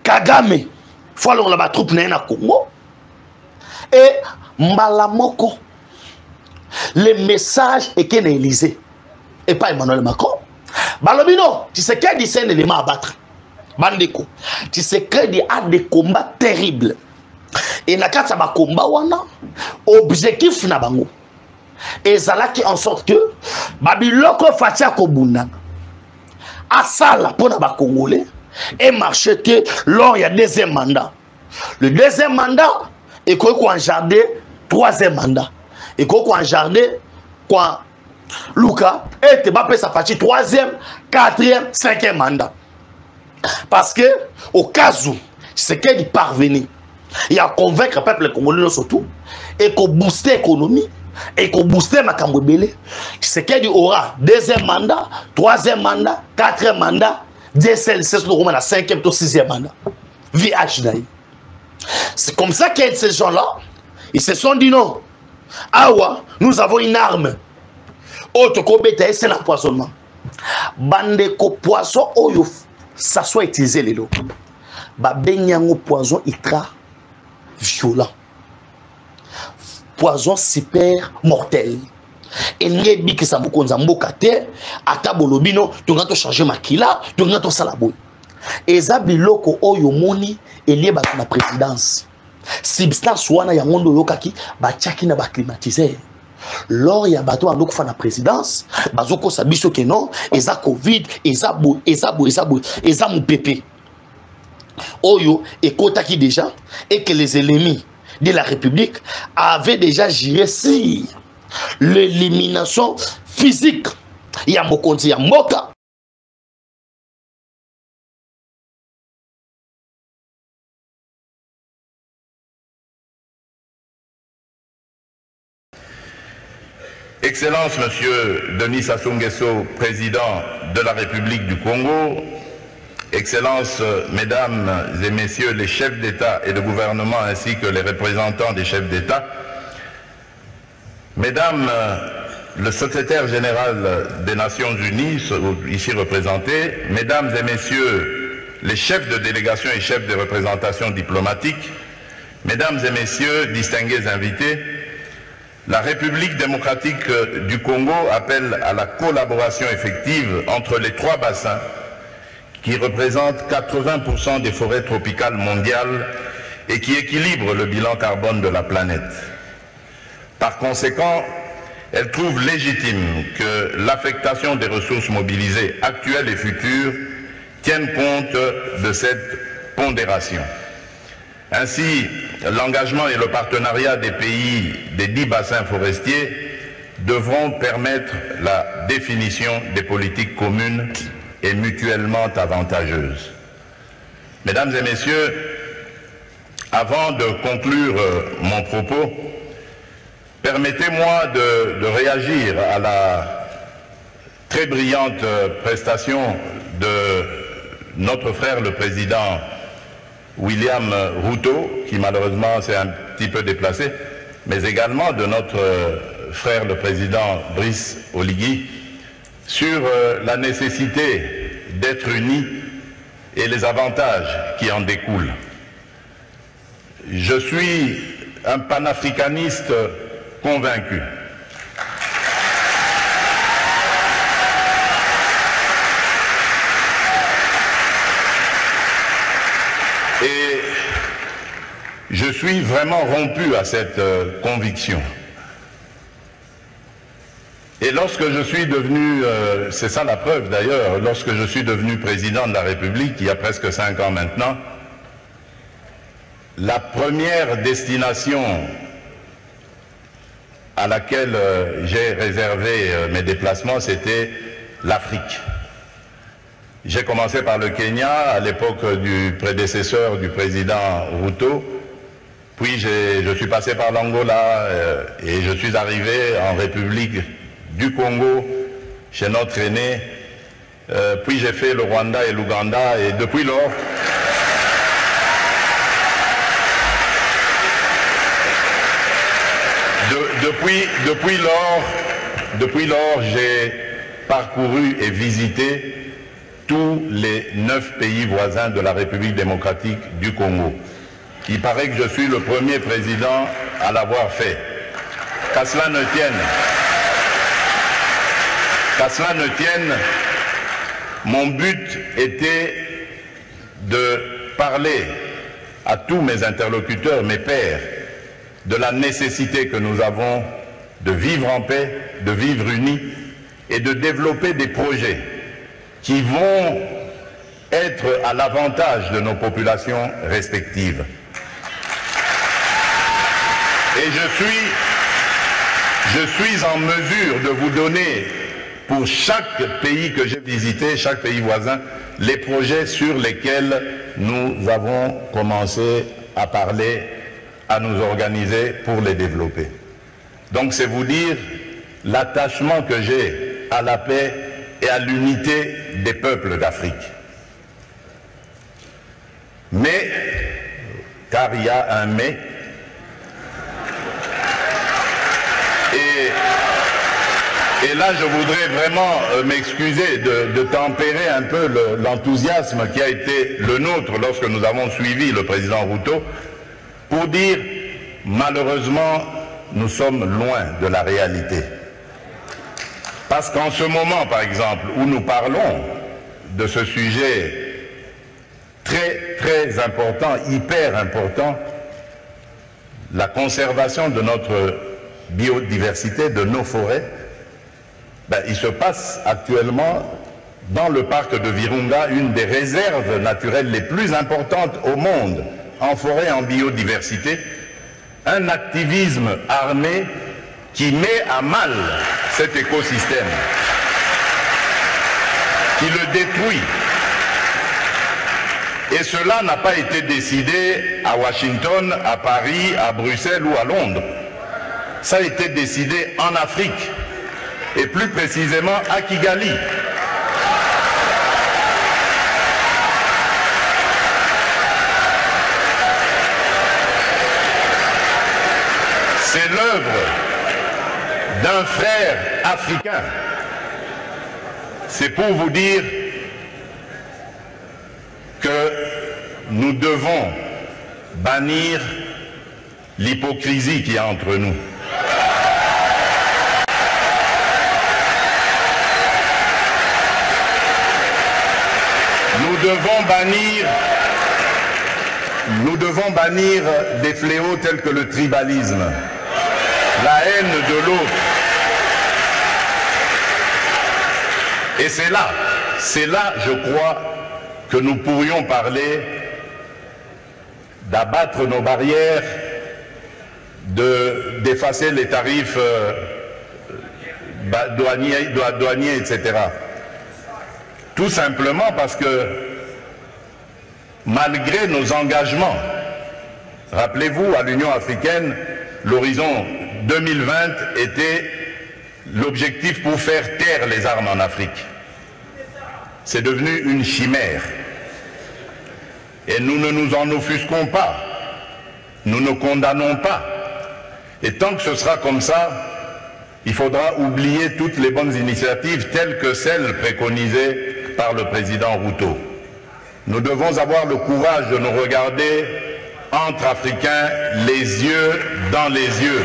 Kagame, il faut aller la troupe na Congo. Et Malamoko, le message est qu'il est Élysée. Et pas Emmanuel Macron. Balobino, tu sais qu'il y a un élément à battre. Bandeko, tu sais qu'il y a des combats terribles. Et na kata ba combat wana objectif na bango ezalaki en sorte que babiloko Fatia Kobunda asala pour na ba congolais et marcher lors il y a deuxième mandat. Le deuxième mandat et quoi en jardin troisième mandat et quoi en jardin quoi Luka et te ba sa partie troisième quatrième cinquième mandat parce que au cas où c'est qu'elle y parvenait. Il y a convaincre le peuple congolais surtout et qu'on booster l'économie et qu'on booster ma cambobélé. C'est qu'il y aura deuxième mandat, troisième mandat, quatrième mandat, DSL, c'est la cinquième ou sixième mandat. VH. C'est comme ça que ces gens-là, ils se sont dit non. Ah ouais, nous avons une arme. Autre que c'est l'empoisonnement. Bande de poison, ça soit utilisé les lots. Babenyango poison, il violent, poison super mortel. Et n'y a que ça vous konzambo kate, atabolobino, tu vas changer makila, tu vas salabo. Et ça biloko oyo moni et lié ba la présidence. Substance wana ya mondo yokaki ba tchaki na ba climatiseur. Lors ya bato andoko fa na présidence, bazoko sabiso ke non, eza Covid, eza bo, eza mo pépé. Oyo et Kotaki déjà, et que les ennemis de la République avaient déjà géré sur l'élimination physique. Il y a Mokonzi, il y a Moka. Excellence, Monsieur Denis Sassou Nguesso, président de la République du Congo, Excellences, Mesdames et Messieurs les chefs d'État et de gouvernement ainsi que les représentants des chefs d'État, Mesdames, le secrétaire général des Nations Unies, ici représenté, Mesdames et Messieurs les chefs de délégation et chefs de représentation diplomatique, Mesdames et Messieurs, distingués invités, la République démocratique du Congo appelle à la collaboration effective entre les trois bassins qui représentent 80% des forêts tropicales mondiales et qui équilibrent le bilan carbone de la planète. Par conséquent, elle trouve légitime que l'affectation des ressources mobilisées actuelles et futures tienne compte de cette pondération. Ainsi, l'engagement et le partenariat des pays des 10 bassins forestiers devront permettre la définition des politiques communes et mutuellement avantageuses. Mesdames et Messieurs, avant de conclure mon propos, permettez-moi de réagir à la très brillante prestation de notre frère le président William Ruto, qui malheureusement s'est un petit peu déplacé, mais également de notre frère le président Brice Oligui, sur la nécessité d'être unis et les avantages qui en découlent. Je suis un panafricaniste convaincu. Et je suis vraiment rompu à cette conviction. Et lorsque je suis devenu, c'est ça la preuve d'ailleurs, lorsque je suis devenu président de la République, il y a presque 5 ans maintenant, la première destination à laquelle j'ai réservé mes déplacements, c'était l'Afrique. J'ai commencé par le Kenya, à l'époque du prédécesseur du président Ruto, puis je suis passé par l'Angola et je suis arrivé en République du Congo, chez notre aîné, puis j'ai fait le Rwanda et l'Ouganda, et depuis lors, depuis lors, j'ai parcouru et visité tous les 9 pays voisins de la République démocratique du Congo. Il paraît que je suis le premier président à l'avoir fait. Qu'à cela ne tienne, mon but était de parler à tous mes interlocuteurs, mes pairs, de la nécessité que nous avons de vivre en paix, de vivre unis et de développer des projets qui vont être à l'avantage de nos populations respectives. Et je suis en mesure de vous donner, pour chaque pays que j'ai visité, chaque pays voisin, les projets sur lesquels nous avons commencé à parler, à nous organiser pour les développer. Donc c'est vous dire l'attachement que j'ai à la paix et à l'unité des peuples d'Afrique. Mais, car il y a un mais, et là je voudrais vraiment m'excuser de tempérer un peu l'enthousiasme qui a été le nôtre lorsque nous avons suivi le président Ruto, pour dire, malheureusement, nous sommes loin de la réalité. Parce qu'en ce moment, par exemple, où nous parlons de ce sujet très, très important, hyper important, la conservation de notre biodiversité, de nos forêts, il se passe actuellement dans le parc de Virunga, une des réserves naturelles les plus importantes au monde, en forêt, en biodiversité, un activisme armé qui met à mal cet écosystème, qui le détruit. Et cela n'a pas été décidé à Washington, à Paris, à Bruxelles ou à Londres. Ça a été décidé en Afrique, et plus précisément à Kigali. C'est l'œuvre d'un frère africain. C'est pour vous dire que nous devons bannir l'hypocrisie qui est entre nous. Nous devons bannir des fléaux tels que le tribalisme, la haine de l'autre. Et c'est là, je crois, que nous pourrions parler d'abattre nos barrières, d'effacer les tarifs douaniers, etc. Tout simplement parce que, malgré nos engagements, rappelez-vous, à l'Union africaine, l'horizon 2020 était l'objectif pour faire taire les armes en Afrique. C'est devenu une chimère. Et nous ne nous en offusquons pas. Nous ne condamnons pas. Et tant que ce sera comme ça, il faudra oublier toutes les bonnes initiatives telles que celles préconisées par le président Ruto. Nous devons avoir le courage de nous regarder entre Africains, les yeux dans les yeux.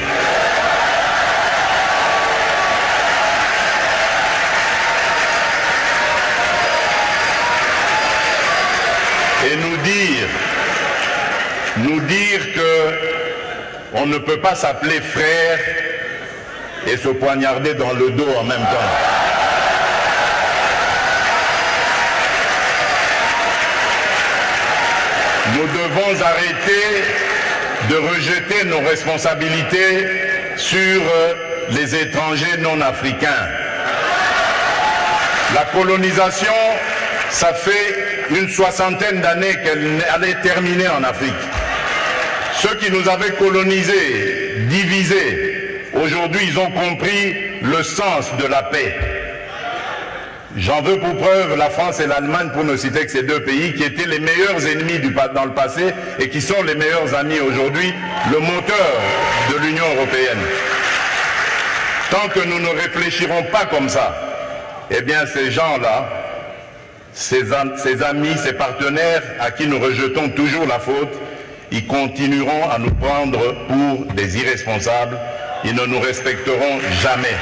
Et nous dire que on ne peut pas s'appeler frère et se poignarder dans le dos en même temps. Nous devons arrêter de rejeter nos responsabilités sur les étrangers non africains. La colonisation, ça fait une soixantaine d'années qu'elle allait terminer en Afrique. Ceux qui nous avaient colonisés, divisés, aujourd'hui ils ont compris le sens de la paix. J'en veux pour preuve la France et l'Allemagne, pour ne citer que ces deux pays qui étaient les meilleurs ennemis dans le passé et qui sont les meilleurs amis aujourd'hui, le moteur de l'Union européenne. Tant que nous ne réfléchirons pas comme ça, eh bien ces gens-là, ces amis, ces partenaires à qui nous rejetons toujours la faute, ils continueront à nous prendre pour des irresponsables, ils ne nous respecteront jamais.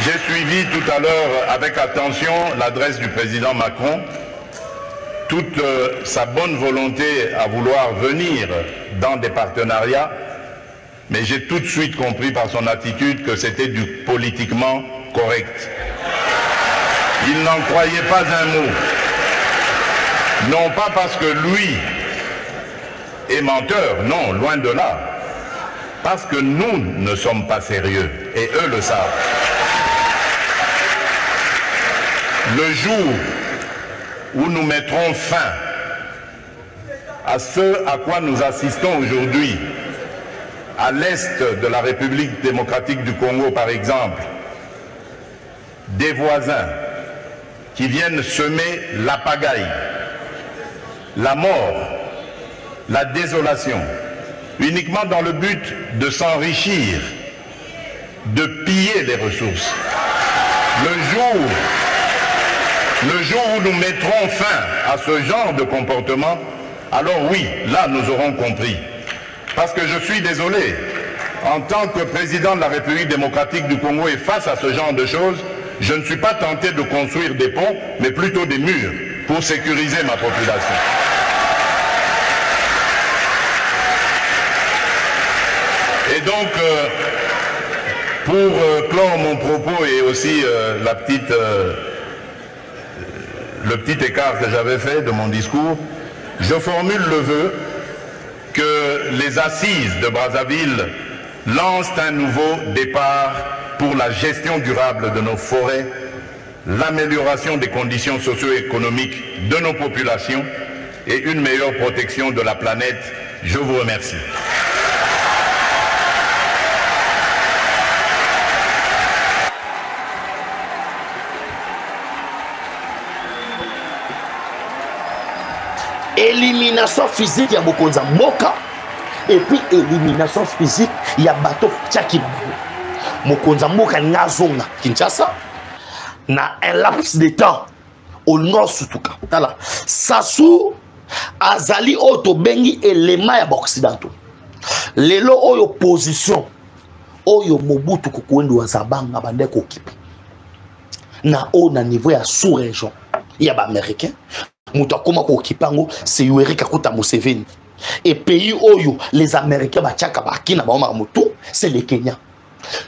J'ai suivi tout à l'heure avec attention l'adresse du président Macron, toute sa bonne volonté à vouloir venir dans des partenariats, mais j'ai tout de suite compris par son attitude que c'était du politiquement correct. Il n'en croyait pas un mot. Non pas parce que lui est menteur, non, loin de là. Parce que nous ne sommes pas sérieux, et eux le savent. Le jour où nous mettrons fin à ce à quoi nous assistons aujourd'hui, à l'est de la République démocratique du Congo par exemple, des voisins qui viennent semer la pagaille, la mort, la désolation, uniquement dans le but de s'enrichir, de piller les ressources. Le jour où nous mettrons fin à ce genre de comportement, alors oui, là nous aurons compris. Parce que je suis désolé, en tant que président de la République démocratique du Congo et face à ce genre de choses, je ne suis pas tenté de construire des ponts, mais plutôt des murs pour sécuriser ma population. Et donc, pour clore mon propos et aussi le petit écart que j'avais fait de mon discours, je formule le vœu que les assises de Brazzaville lancent un nouveau départ pour la gestion durable de nos forêts, l'amélioration des conditions socio-économiques de nos populations et une meilleure protection de la planète. Je vous remercie. Élimination physique, il y a beaucoup de moka. Et puis élimination physique, il y a bateau tchaki. Mokonza moka ngazonga Kinshasa. Na un laps de temps au nord surtout. Tala. Sassou azali oto bengi élément ya occidentaux. Lelo oyo position oyo Mobutu kukwendo wa Zabanga bandeko okipe. Na o na niveau ya sous-région. Il y a ba américain. Mouta koma ko okipango c'est Yoweri Kaguta Museveni. Et pays oyo les Américains bachaka bakina ba Mobutu, c'est le Kenya.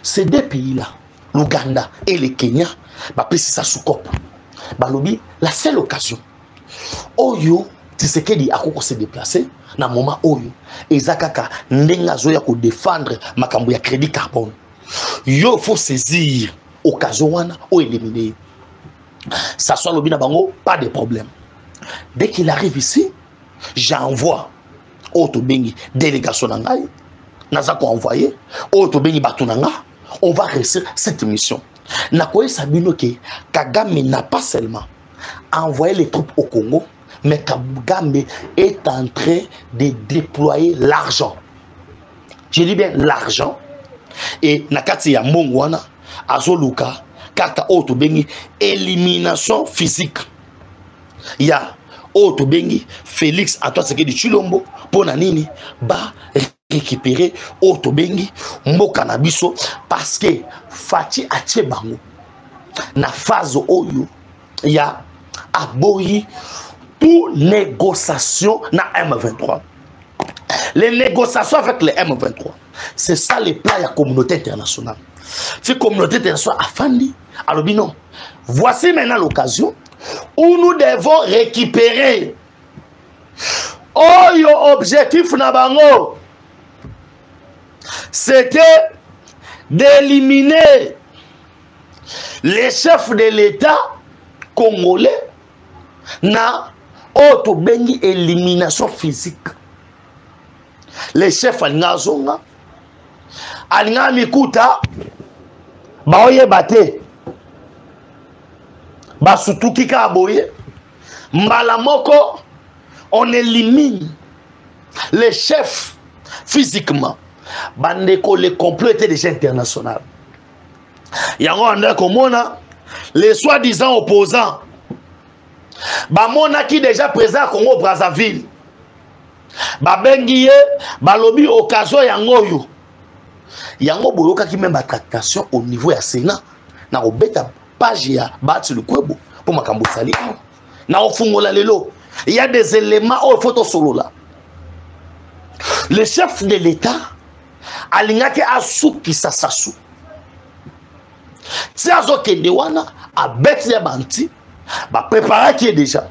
Ces deux pays-là, l'Ouganda et le Kenya, bah pesi ça sous cop. Bah lobi la seule occasion. Oyo Tshisekedi akoko se déplacer na moment oyo ezakaka ndenga zoya ko défendre makambo ya crédit carbone. Yo faut saisir occasion wana o éliminer. Ça soit lobi na bango pas de problème. Dès qu'il arrive ici, j'envoie auto bengi délégation nangai. Naza ko envoyé auto bengi batunanga. On va réussir cette mission. Nakoye sabino ke Kagame n'a pas seulement envoyé les troupes au Congo, mais Kagame est en train de déployer l'argent. Je dis bien l'argent. Et nakati ya mongwana azoluka kata auto bengi élimination physique. Il y a auto bengi Félix Antoine Tshisekedi Tshilombo pour nini ba récupérer auto bengi mboka na biso parce que Fati atie bango na phase oyo ya aboyi tout négociation na M23. Les négociations avec les M23, c'est ça les plans de la communauté internationale. Si la communauté internationale a fandi, alors non. Voici maintenant l'occasion où nous devons récupérer oyo objectif na bango. C'était d'éliminer les chefs de l'État congolais na auto bengi élimination physique. Les chefs Alingazonga, Alinga Mikuta, Baoye Bate, Basutu Kika Aboye, Mbalamoko, on élimine les chefs physiquement. Bandeko, le complot était déjà international. Yango ande komona, les soi-disant opposants, Bamona qui déjà présent à Congo Brazzaville. Babengiye, balobi occasion yango. Yango boyoka qui même tractation au niveau ya Sénat. Na obeta page ya bati le kwebo pour makambo sali. Na ofungola lelo. Il y a des éléments au photo solo là. Le chef de l'État alingaki asuki sasasu. Si azokende wana abeti ya banti ba préparer qui est déjà.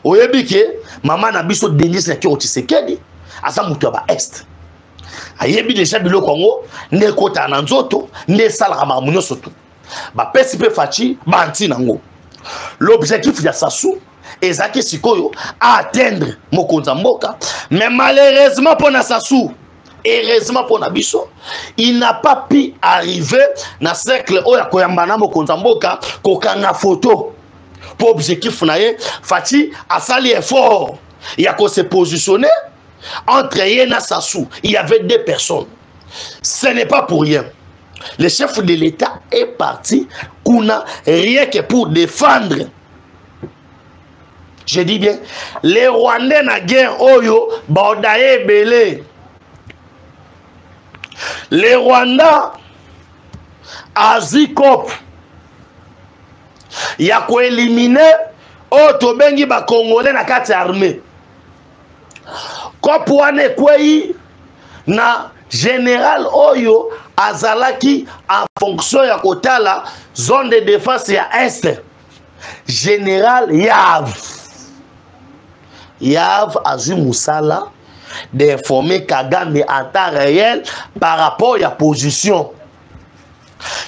Oyebi ke maman na biso Denis na ki Tshisekedi asa mutu ba est. Ayebi déjà bilo Congo ne kota na nzoto ne sala ma munyo soto. Ba pesi pe fachi banti nango. L'objectif ya Sassou ezaki sikoyo à atteindre Mokonza Mboka, mais malheureusement pour na Sassou, heureusement pour na biso, il n'a pas pu arriver na cercle oya koyambana Mokonza Mboka kokanga photo. Pour objectif naye Fati a sali effort. Il y a qu'on se positionner entre Yena et Sassou. Il y avait deux personnes. Ce n'est pas pour rien. Le chef de l'État est parti Kuna rien que pour défendre. Je dis bien, les Rwandais na guerre oyo Baudaye Belé. Les Rwandais Azikop. Il y a quoi éliminer auto bengi ba Congolais na kati armée. Kopwane kwei na général Oyo azalaki en fonction ya kotala zone de défense ya Est. Général Yav. Yav azui musala d'informer Kagame en temps réel par rapport à la position.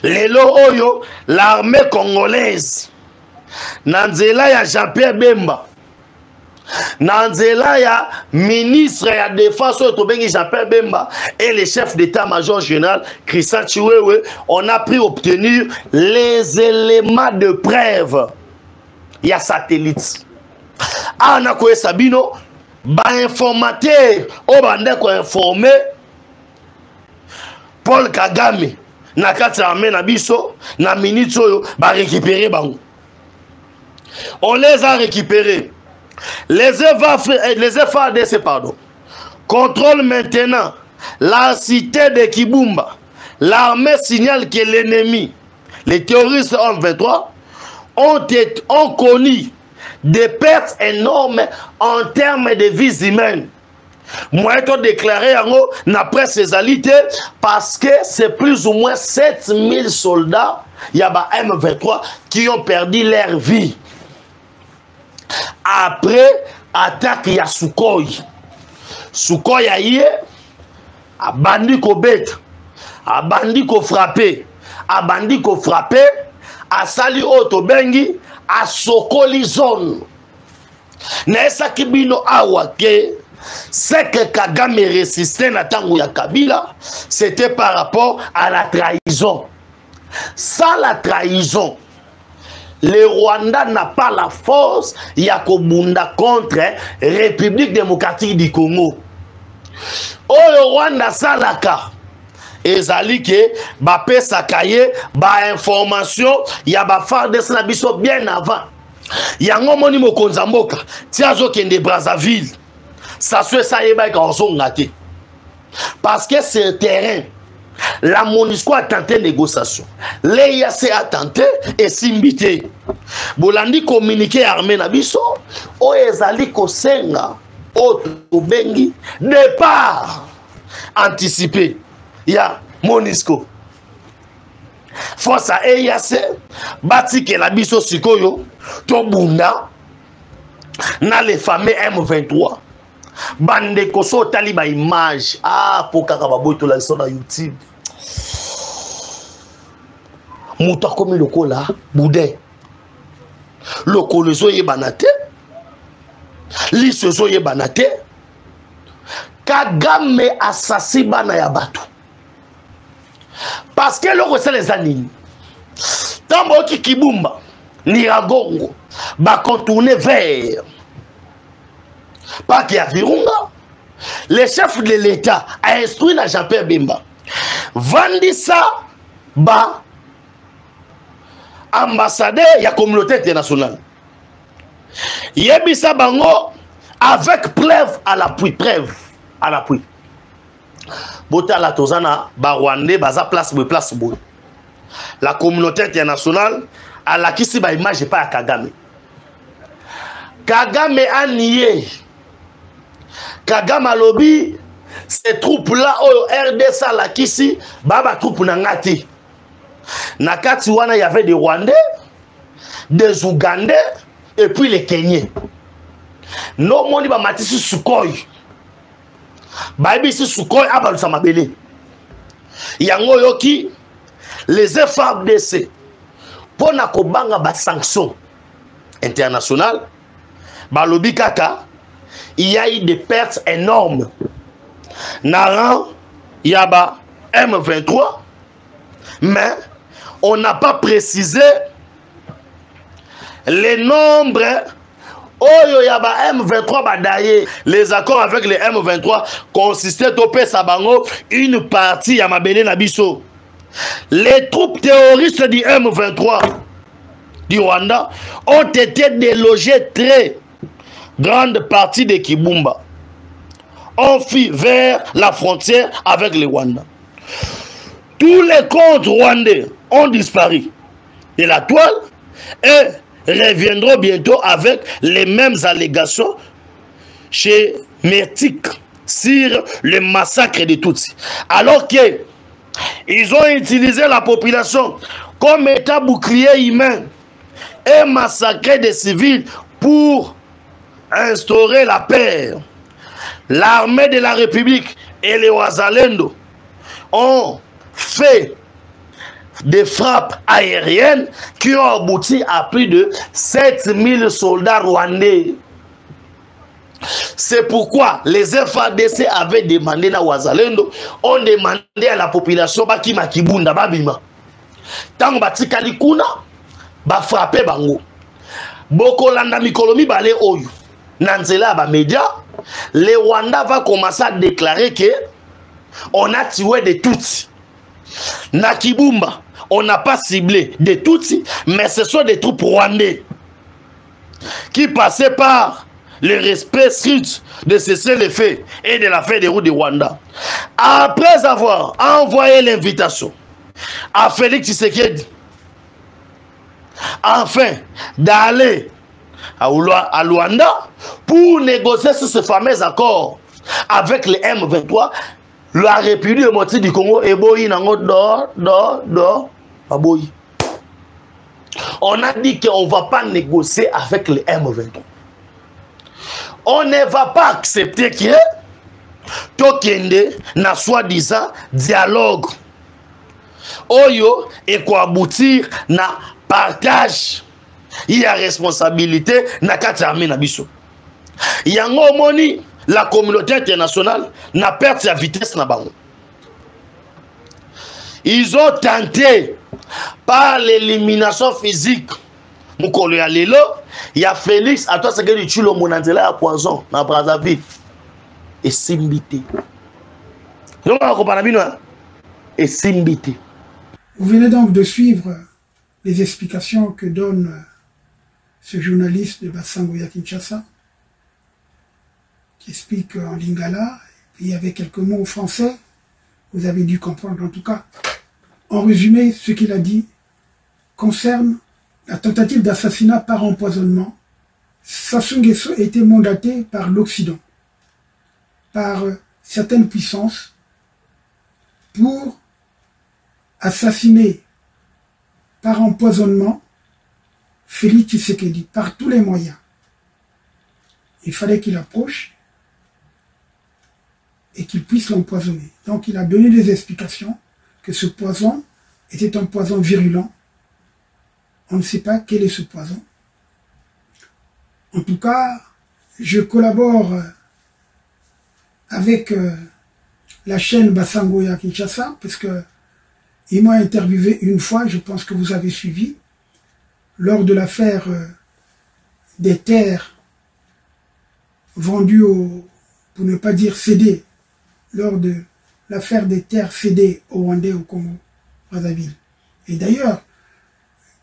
Lelo Oyo, l'armée congolaise, Nanzela ya Jean-Pierre Bemba, Nanzela ya ministre ya défense Jean-Pierre Bemba et le chef d'état-major général Christian Chiwewe, on a pu obtenir les éléments de preuve. Il y a satellite. Ana Koe Sabino, ba informateur, o bande ko informer Paul Kagame, na kati armée na biso, na minute oyo, ba récupérer bango. On les a récupérés. Les FARDC, pardon, contrôlent maintenant la cité de Kibumba. L'armée signale que l'ennemi, les terroristes en 23, ont connu des pertes énormes en termes de vies humaines. Moi, j'ai déclaré dans la presse égalité parce que c'est plus ou moins 7000 soldats, il y a M23 qui ont perdu leur vie. Après, attaque il y a Sukhoi. Sukhoi a yé, a bandi ko bête, a bandi ko frappé, a bandi ko frappé, a sali otobengi, a sokoli zone. Nesa kibino awake, c'est que Kagame résistait na tango ya Kabila, c'était par rapport à la trahison. Sans la trahison, le Rwanda n'a pas la force Yakobunda contre République démocratique du Congo. Oh, le Rwanda salaka. Ezali ke ba pesa kaye ba information ya ba FARDC na biso bien avant. Yango moni mokonza mboka tiazo kende Brazzaville. Ça se ça yeba ka ozongate. Parce que c'est terrain. La MONUSCO a tenté négociation. L'EAC a tenté et simbité. Bolandi communiqué armée na biso o ezali ko senga o bengi départ anticipé. Ya MONUSCO. Force à EAC bati que la biso sikoyo to bunda na les fameux M23. Bande koso taliba image pour kakababoy to la sur YouTube. Muta comme le cola boudin. Le coloso ye banate. Lisozo ye banate. Kagame assassin bana ya batu. Parce que le recel les anines. Tambo ki Kibumba, Niragongo, ba contourner vers. Pas qu'il y a Virunga. Le chef de l'État a instruit na Jean-Pierre Bemba. Vandisa ba ambassadeur de la communauté internationale. Yebisa bango avec preuve à l'appui. Preuve à l'appui. Bota la tozana ba Rwandais baza place boy. La communauté internationale a la kisi ba image pas à Kagame. Kagame a nié. Kagame a lobby ces troupes là au RDC la kisi baba troupe na ngati. Na kati wana y avait des Rwandais, des Ougandais et puis les Kenyans. No moni ba matisi Sukhoi. Baibisi Sukhoi abalu samabele. Yango yoki les FARDC pour na kobanga ba sanctions internationales ba lobi kaka il y a eu des pertes énormes. Naran yaba M23 mais on n'a pas précisé les nombres. Oyo yaba M23 badaye. Les accords avec les M23 consistaient au Pesabango une partie ya mabele na biso. Les troupes terroristes du M23 du Rwanda ont été délogées très grande partie de Kibumba. On fit vers la frontière avec le Rwanda. Tous les comptes rwandais ont disparu de la toile et reviendront bientôt avec les mêmes allégations chez Mertik sur le massacre de Tutsi. Alors qu'ils ont utilisé la population comme état bouclier humain et massacré des civils pour instaurer la paix. L'armée de la République et les Wazalendo ont fait des frappes aériennes qui ont abouti à plus de 7000 soldats rwandais. C'est pourquoi les FADC avaient demandé na Wazalendo, ont demandé à la population baki makibunda babima. Tant batikali kuna ba frapper bango. Boko landa mikolomi bale oyo. Nanzela ba média, les Rwandais va commencer à déclarer que on a tué des Tutsis. Na Kibumba, on n'a pas ciblé des Tutsis, mais ce sont des troupes rwandais qui passaient par le respect strict de cesser les faits et de la feuille de route de Rwanda. Après avoir envoyé l'invitation à Félix Tshisekedi, enfin d'aller à Luanda pour négocier sur ce fameux accord avec les M23, la République démocratique du Congo est boyi nango aboyi. On a dit qu'on ne va pas négocier avec les M23. On ne va pas accepter que Tokende na soi-disant dialogue. Oyo et quoi aboutir na partage. Il y a responsabilité na kati armée na biso. Yango moni la communauté internationale n'a perdu sa vitesse na bango. Ils ont tenté par l'élimination physique. Mukolo ya lelo, il y a Félix à toi c'est que tu le monanzela à poison na Brazzaville et simbité. Donc on comprend bien et simbité. Vous venez donc de suivre les explications que donne ce journaliste de Basangoya Kinshasa, qui explique en lingala, et puis avec quelques mots français, vous avez dû comprendre en tout cas. En résumé, ce qu'il a dit concerne la tentative d'assassinat par empoisonnement. Sassou Nguesso a été mandaté par l'Occident, par certaines puissances, pour assassiner par empoisonnement Félix Tshisekedi, par tous les moyens. Il fallait qu'il approche et qu'il puisse l'empoisonner. Donc il a donné des explications que ce poison était un poison virulent. On ne sait pas quel est ce poison. En tout cas, je collabore avec la chaîne Basangoya Kinshasa, parce que ils m'ont interviewé une fois, je pense que vous avez suivi, lors de l'affaire des terres vendues pour ne pas dire cédées, lors de l'affaire des terres cédées aux Rwandais au Congo, Brazzaville. Et d'ailleurs,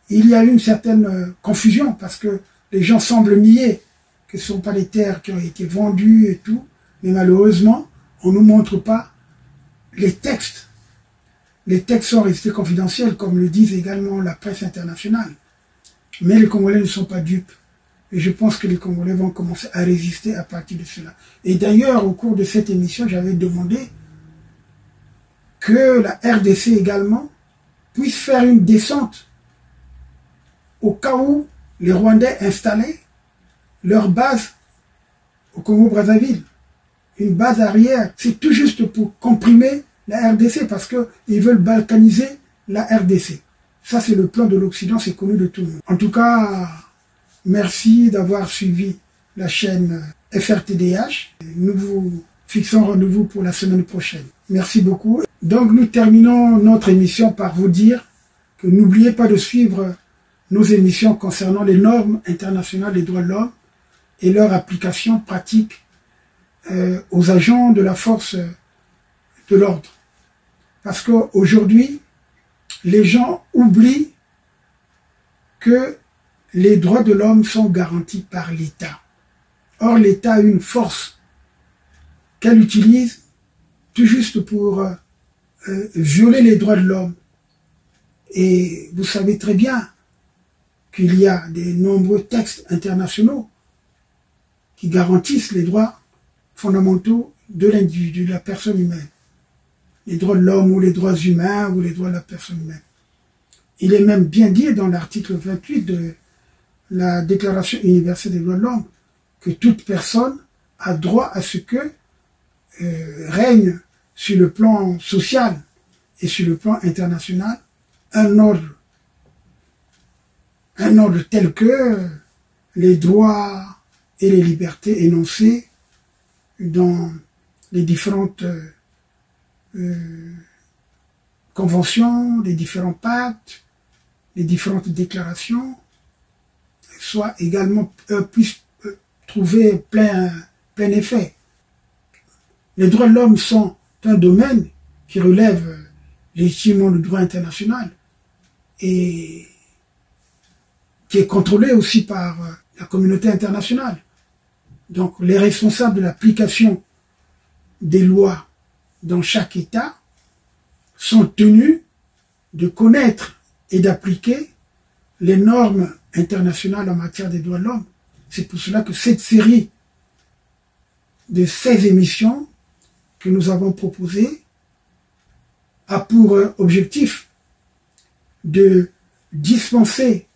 il y a eu une certaine confusion parce que les gens semblent nier que ce ne sont pas les terres qui ont été vendues et tout, mais malheureusement, on ne nous montre pas les textes. Les textes sont restés confidentiels, comme le disent également la presse internationale. Mais les Congolais ne sont pas dupes. Et je pense que les Congolais vont commencer à résister à partir de cela. Et d'ailleurs, au cours de cette émission, j'avais demandé que la RDC également puisse faire une descente au cas où les Rwandais installaient leur base au Congo-Brazzaville. Une base arrière, c'est tout juste pour comprimer la RDC parce qu'ils veulent balkaniser la RDC. Ça, c'est le plan de l'Occident, c'est connu de tout le monde. En tout cas, merci d'avoir suivi la chaîne FRTDH. Nous vous fixons rendez-vous pour la semaine prochaine. Merci beaucoup. Donc, nous terminons notre émission par vous dire que n'oubliez pas de suivre nos émissions concernant les normes internationales des droits de l'homme et leur application pratique aux agents de la force de l'ordre. Parce qu'aujourd'hui, les gens oublient que les droits de l'homme sont garantis par l'État. Or, l'État a une force qu'elle utilise tout juste pour violer les droits de l'homme. Et vous savez très bien qu'il y a de nombreux textes internationaux qui garantissent les droits fondamentaux de l'individu, de la personne humaine. Les droits de l'homme ou les droits humains ou les droits de la personne humaine. Il est même bien dit dans l'article 28 de la Déclaration universelle des droits de l'homme que toute personne a droit à ce que règne sur le plan social et sur le plan international un ordre tel que les droits et les libertés énoncées dans les différentes conventions, les différents pactes, les différentes déclarations, soient également puissent trouver plein effet. Les droits de l'homme sont un domaine qui relève légitimement du droit international et qui est contrôlé aussi par la communauté internationale. Donc les responsables de l'application des lois dans chaque État sont tenus de connaître et d'appliquer les normes internationales en matière des droits de l'homme. C'est pour cela que cette série de 16 émissions que nous avons proposées a pour objectif de dispenser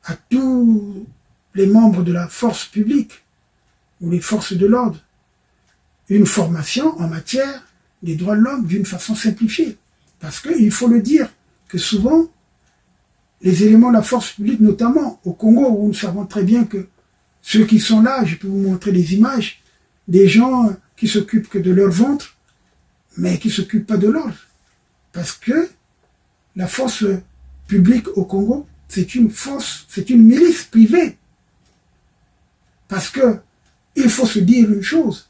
à tous les membres de la force publique ou les forces de l'ordre une formation en matière des droits de l'homme d'une façon simplifiée. Parce qu'il faut le dire que souvent, les éléments de la force publique, notamment au Congo, où nous savons très bien que ceux qui sont là, je peux vous montrer des images, des gens qui s'occupent que de leur ventre, mais qui ne s'occupent pas de l'ordre. Parce que la force publique au Congo, c'est une milice privée. Parce que il faut se dire une chose,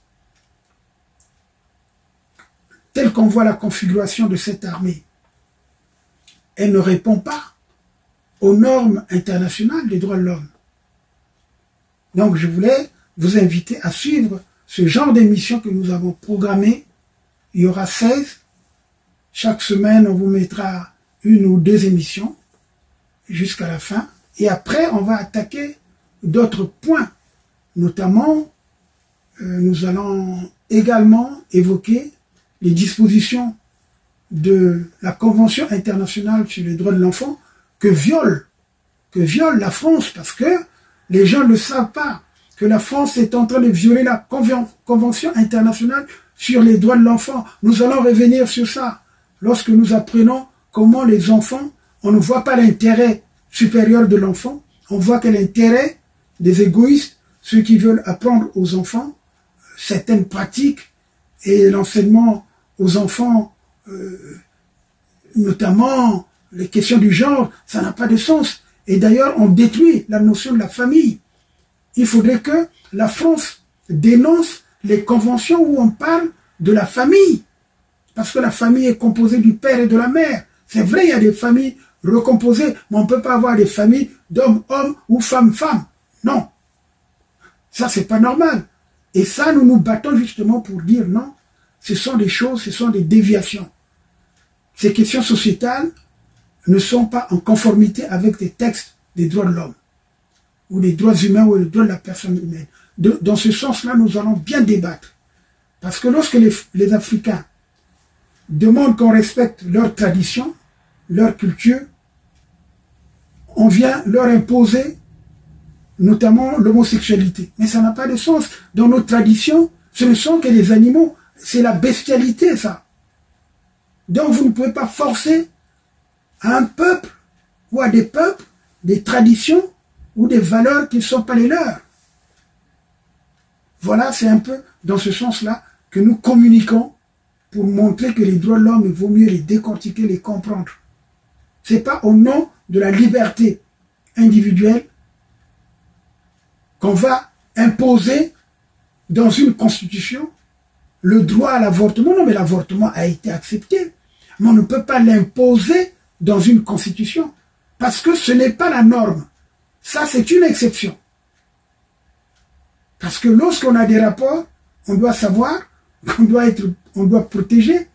telle qu'on voit la configuration de cette armée, elle ne répond pas aux normes internationales des droits de l'homme. Donc je voulais vous inviter à suivre ce genre d'émission que nous avons programmé. Il y aura 16. Chaque semaine, on vous mettra 1 ou 2 émissions jusqu'à la fin. Et après, on va attaquer d'autres points. Notamment, nous allons également évoquer les dispositions de la Convention internationale sur les droits de l'enfant que viole la France, parce que les gens ne savent pas que la France est en train de violer la Convention internationale sur les droits de l'enfant. Nous allons revenir sur ça lorsque nous apprenons comment les enfants, on ne voit pas l'intérêt supérieur de l'enfant, on voit que l'intérêt des égoïstes, ceux qui veulent apprendre aux enfants certaines pratiques et l'enseignement aux enfants, notamment les questions du genre, ça n'a pas de sens. Et d'ailleurs, on détruit la notion de la famille. Il faudrait que la France dénonce les conventions où on parle de la famille. Parce que la famille est composée du père et de la mère. C'est vrai, il y a des familles recomposées, mais on ne peut pas avoir des familles d'hommes-hommes ou femmes-femmes. Non. Ça, c'est pas normal. Et ça, nous nous battons justement pour dire non. Ce sont des choses, ce sont des déviations. Ces questions sociétales ne sont pas en conformité avec les textes des droits de l'homme, ou des droits humains, ou les droits de la personne humaine. Dans ce sens-là, nous allons bien débattre. Parce que lorsque les Africains demandent qu'on respecte leur tradition, leur culture, on vient leur imposer notamment l'homosexualité. Mais ça n'a pas de sens. Dans nos traditions, ce ne sont que les animaux. C'est la bestialité, ça. Donc vous ne pouvez pas forcer à un peuple ou à des peuples des traditions ou des valeurs qui ne sont pas les leurs. Voilà, c'est un peu dans ce sens-là que nous communiquons pour montrer que les droits de l'homme, il vaut mieux les décortiquer, les comprendre. Ce n'est pas au nom de la liberté individuelle qu'on va imposer dans une constitution le droit à l'avortement. Non, mais l'avortement a été accepté. Mais on ne peut pas l'imposer dans une constitution. Parce que ce n'est pas la norme. Ça, c'est une exception. Parce que lorsqu'on a des rapports, on doit savoir qu'on doit protéger.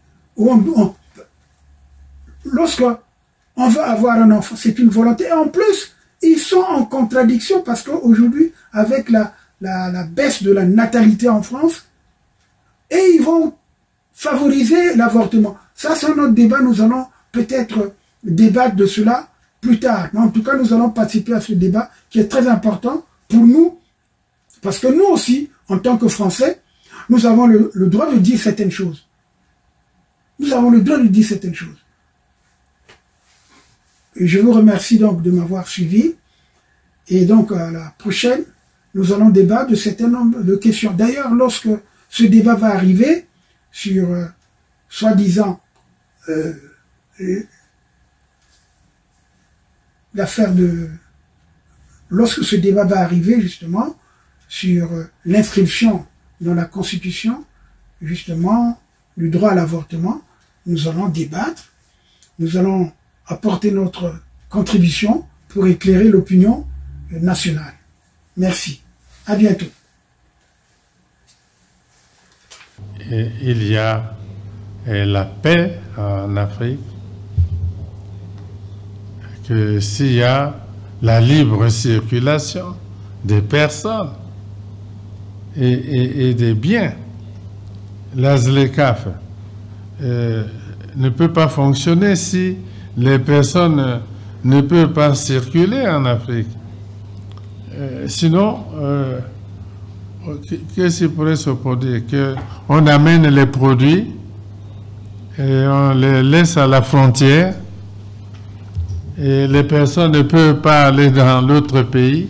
Lorsqu'on veut avoir un enfant, c'est une volonté. Et en plus, ils sont en contradiction parce qu'aujourd'hui, avec la baisse de la natalité en France, et ils vont favoriser l'avortement. Ça, c'est un autre débat. Nous allons peut-être débattre de cela plus tard. Mais en tout cas, nous allons participer à ce débat qui est très important pour nous, parce que nous aussi, en tant que Français, nous avons le droit de dire certaines choses. Nous avons le droit de dire certaines choses. Et je vous remercie donc de m'avoir suivi. Et donc, à la prochaine, nous allons débattre de certain nombre de questions. D'ailleurs, lorsque ce débat va arriver sur, soi-disant, l'affaire de... Lorsque ce débat va arriver, justement, sur l'inscription dans la Constitution, justement, du droit à l'avortement, nous allons débattre, nous allons apporter notre contribution pour éclairer l'opinion nationale. Merci. À bientôt. Et il y a la paix en Afrique, que s'il y a la libre circulation des personnes et des biens, la ZLECAf ne peut pas fonctionner si les personnes ne peuvent pas circuler en Afrique. Sinon, qu'est-ce qui pourrait se produire? Qu'on amène les produits et on les laisse à la frontière et les personnes ne peuvent pas aller dans l'autre pays.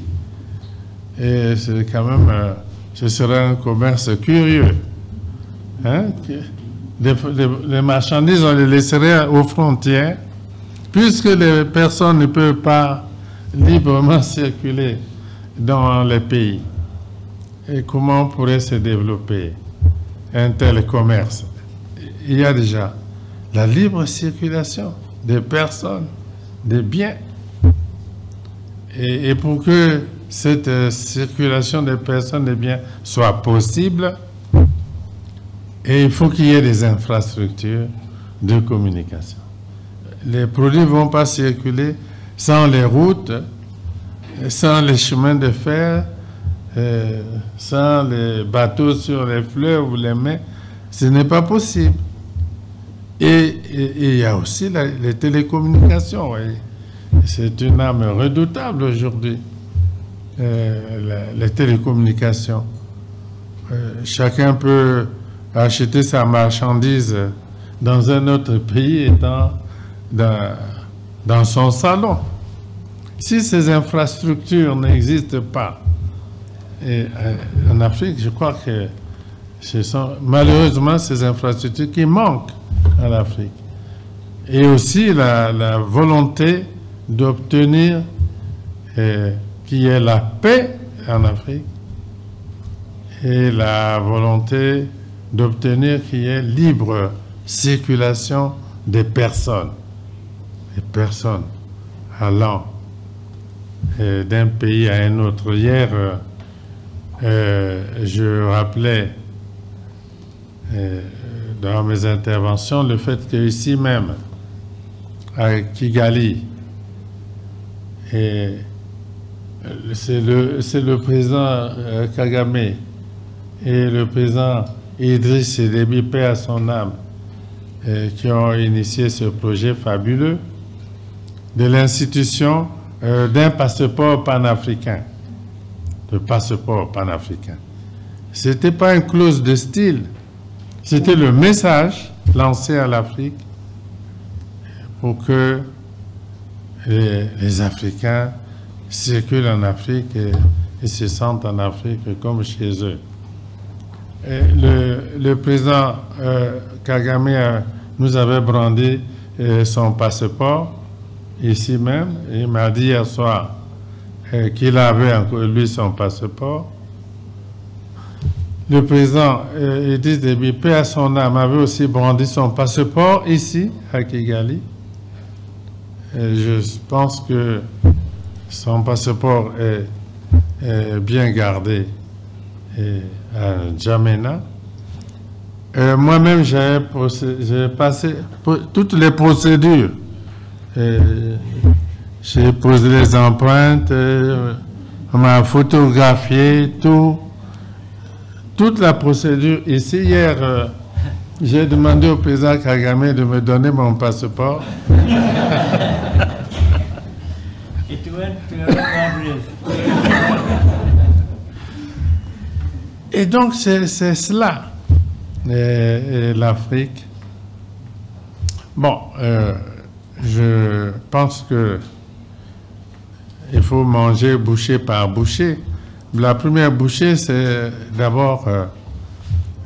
Et c'est quand même, ce serait un commerce curieux. Hein? Les marchandises, on les laisserait aux frontières, puisque les personnes ne peuvent pas librement circuler dans les pays. Et comment pourrait se développer un tel commerce? Il y a déjà la libre circulation des personnes, des biens. Et pour que cette circulation des personnes et des biens soit possible, et il faut qu'il y ait des infrastructures de communication. Les produits ne vont pas circuler sans les routes, sans les chemins de fer, sans les bateaux sur les fleuves ou les mers. Ce n'est pas possible. Et il y a aussi les télécommunications. C'est une arme redoutable aujourd'hui, les télécommunications. Chacun peut acheter sa marchandise dans un autre pays étant dans son salon. Si ces infrastructures n'existent pas, et en Afrique, je crois que ce sont malheureusement ces infrastructures qui manquent en Afrique. Et aussi la volonté d'obtenir qu'il y ait la paix en Afrique et la volonté d'obtenir qu'il y ait libre circulation des personnes allant d'un pays à un autre. Hier, je rappelais dans mes interventions le fait qu'ici même, à Kigali, c'est le président Kagame et le président Idriss Déby, paix à son âme, qui ont initié ce projet fabuleux de l'institution d'un passeport panafricain. Le passeport panafricain. Ce n'était pas une clause de style, c'était le message lancé à l'Afrique pour que les Africains circulent en Afrique et se sentent en Afrique comme chez eux. Et le président Kagame nous avait brandi son passeport ici même. Il m'a dit hier soir qu'il avait encore lui son passeport. Le président Idriss Déby, paix à son âme, avait aussi brandi son passeport ici à Kigali. Et je pense que son passeport est bien gardé à N'Djamena. Moi-même, j'ai passé toutes les procédures. J'ai posé les empreintes, on m'a photographié, tout toute la procédure ici. Hier, j'ai demandé au président Kagame de me donner mon passeport. Et donc, c'est cela, l'Afrique. Bon, je pense que il faut manger bouchée par bouchée. La première bouchée, c'est d'abord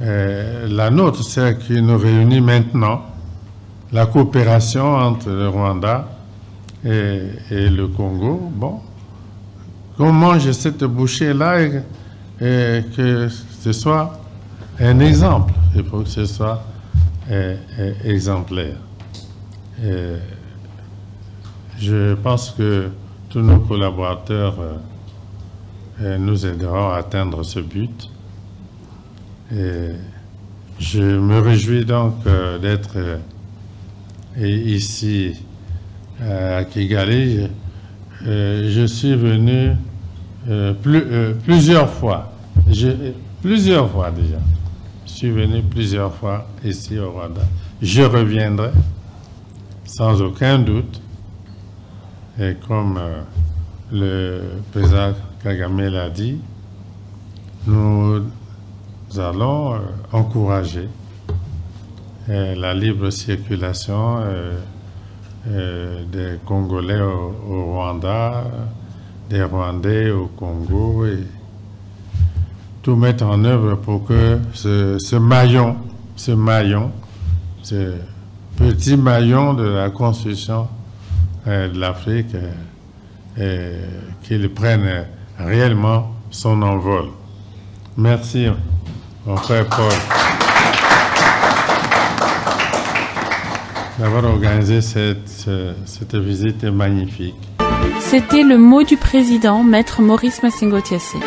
la nôtre, celle qui nous réunit maintenant, la coopération entre le Rwanda et le Congo. Bon, qu'on mange cette bouchée-là et que ce soit un exemple. Il faut que ce soit exemplaire. Je pense que tous nos collaborateurs nous aideront à atteindre ce but. Et je me réjouis donc d'être ici à Kigali. Je suis venu plusieurs fois. Plusieurs fois déjà. Je suis venu plusieurs fois ici au Rwanda. Je reviendrai sans aucun doute. Et comme le président Kagame l'a dit, nous allons encourager la libre circulation des Congolais au Rwanda, des Rwandais au Congo, et tout mettre en œuvre pour que ce petit maillon de la construction de l'Afrique, qu'il prenne réellement son envol. Merci, mon frère Paul, d'avoir organisé cette visite magnifique. C'était le mot du président, Maître Maurice Massingo-Thiassé.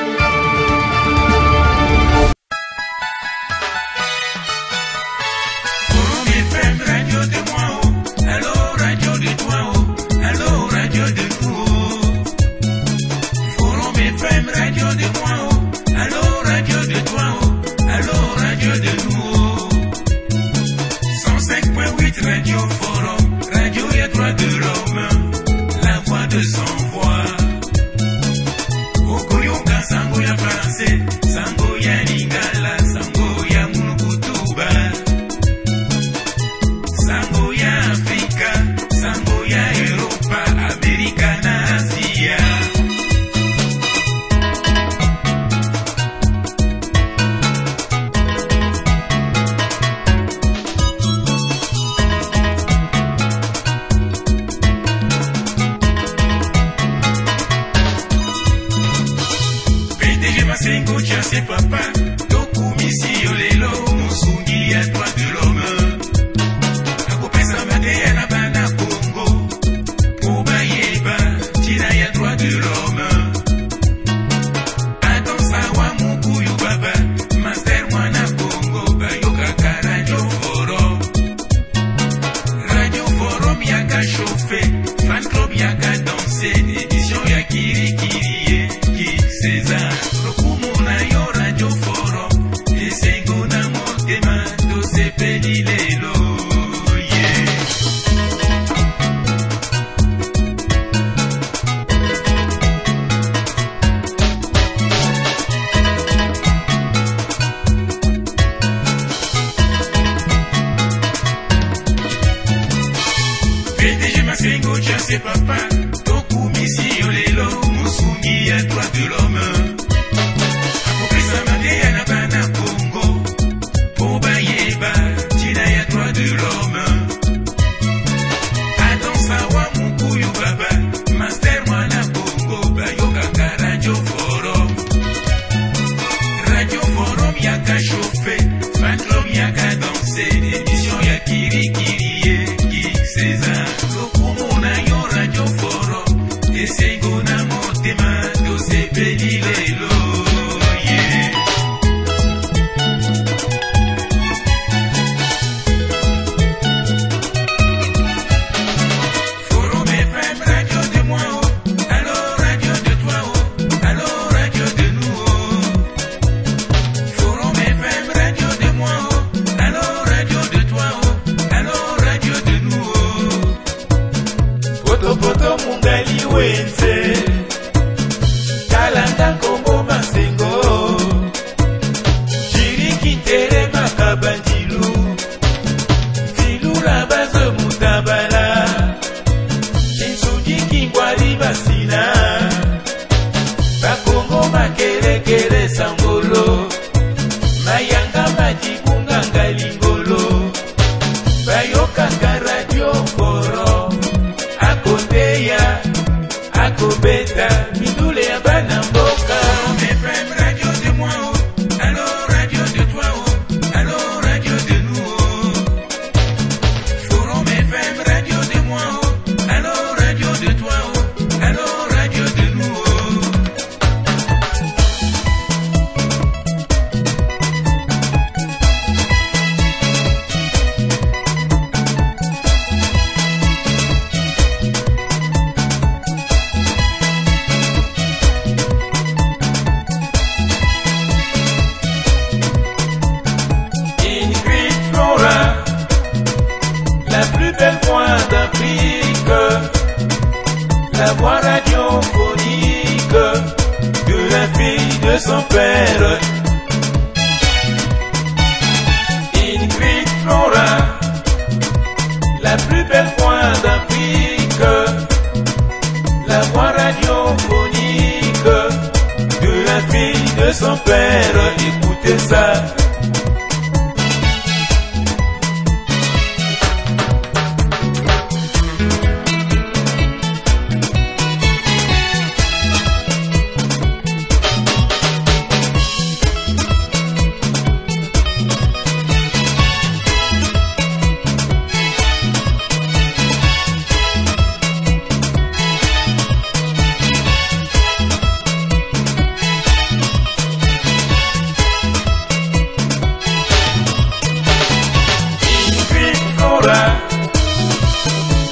Forum Françoise Mutabala, Chinsuji Kingwari Basina, Bakongo Makelekele Sangolo, Mayanga Majibunga Ngalingolo, Bayokanga Radio Foro, Akoteya, Akobeta, Midule Abana Mboka, FM Radio de moi, allo Radio de toi, allo Radio de nous, Forum FM Radio de moi, allo Radio de toi, allo Radio de nous. La voix radiophonique de la fille de son père, Ingrid Flora, la plus belle voix d'Afrique, la voix radiophonique de la fille de son père. Écoutez ça.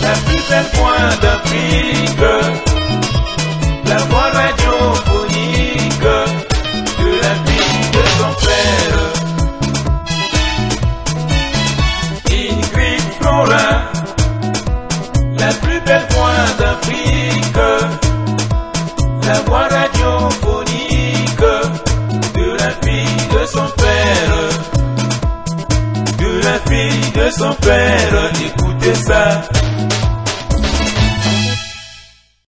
La plus belle voix d'Afrique, la voix radiophonique de la fille de son père, Ingrid Flora, la plus belle voix d'Afrique, la voix radiophonique de la fille de son père, de la fille de son père. Écoutez ça.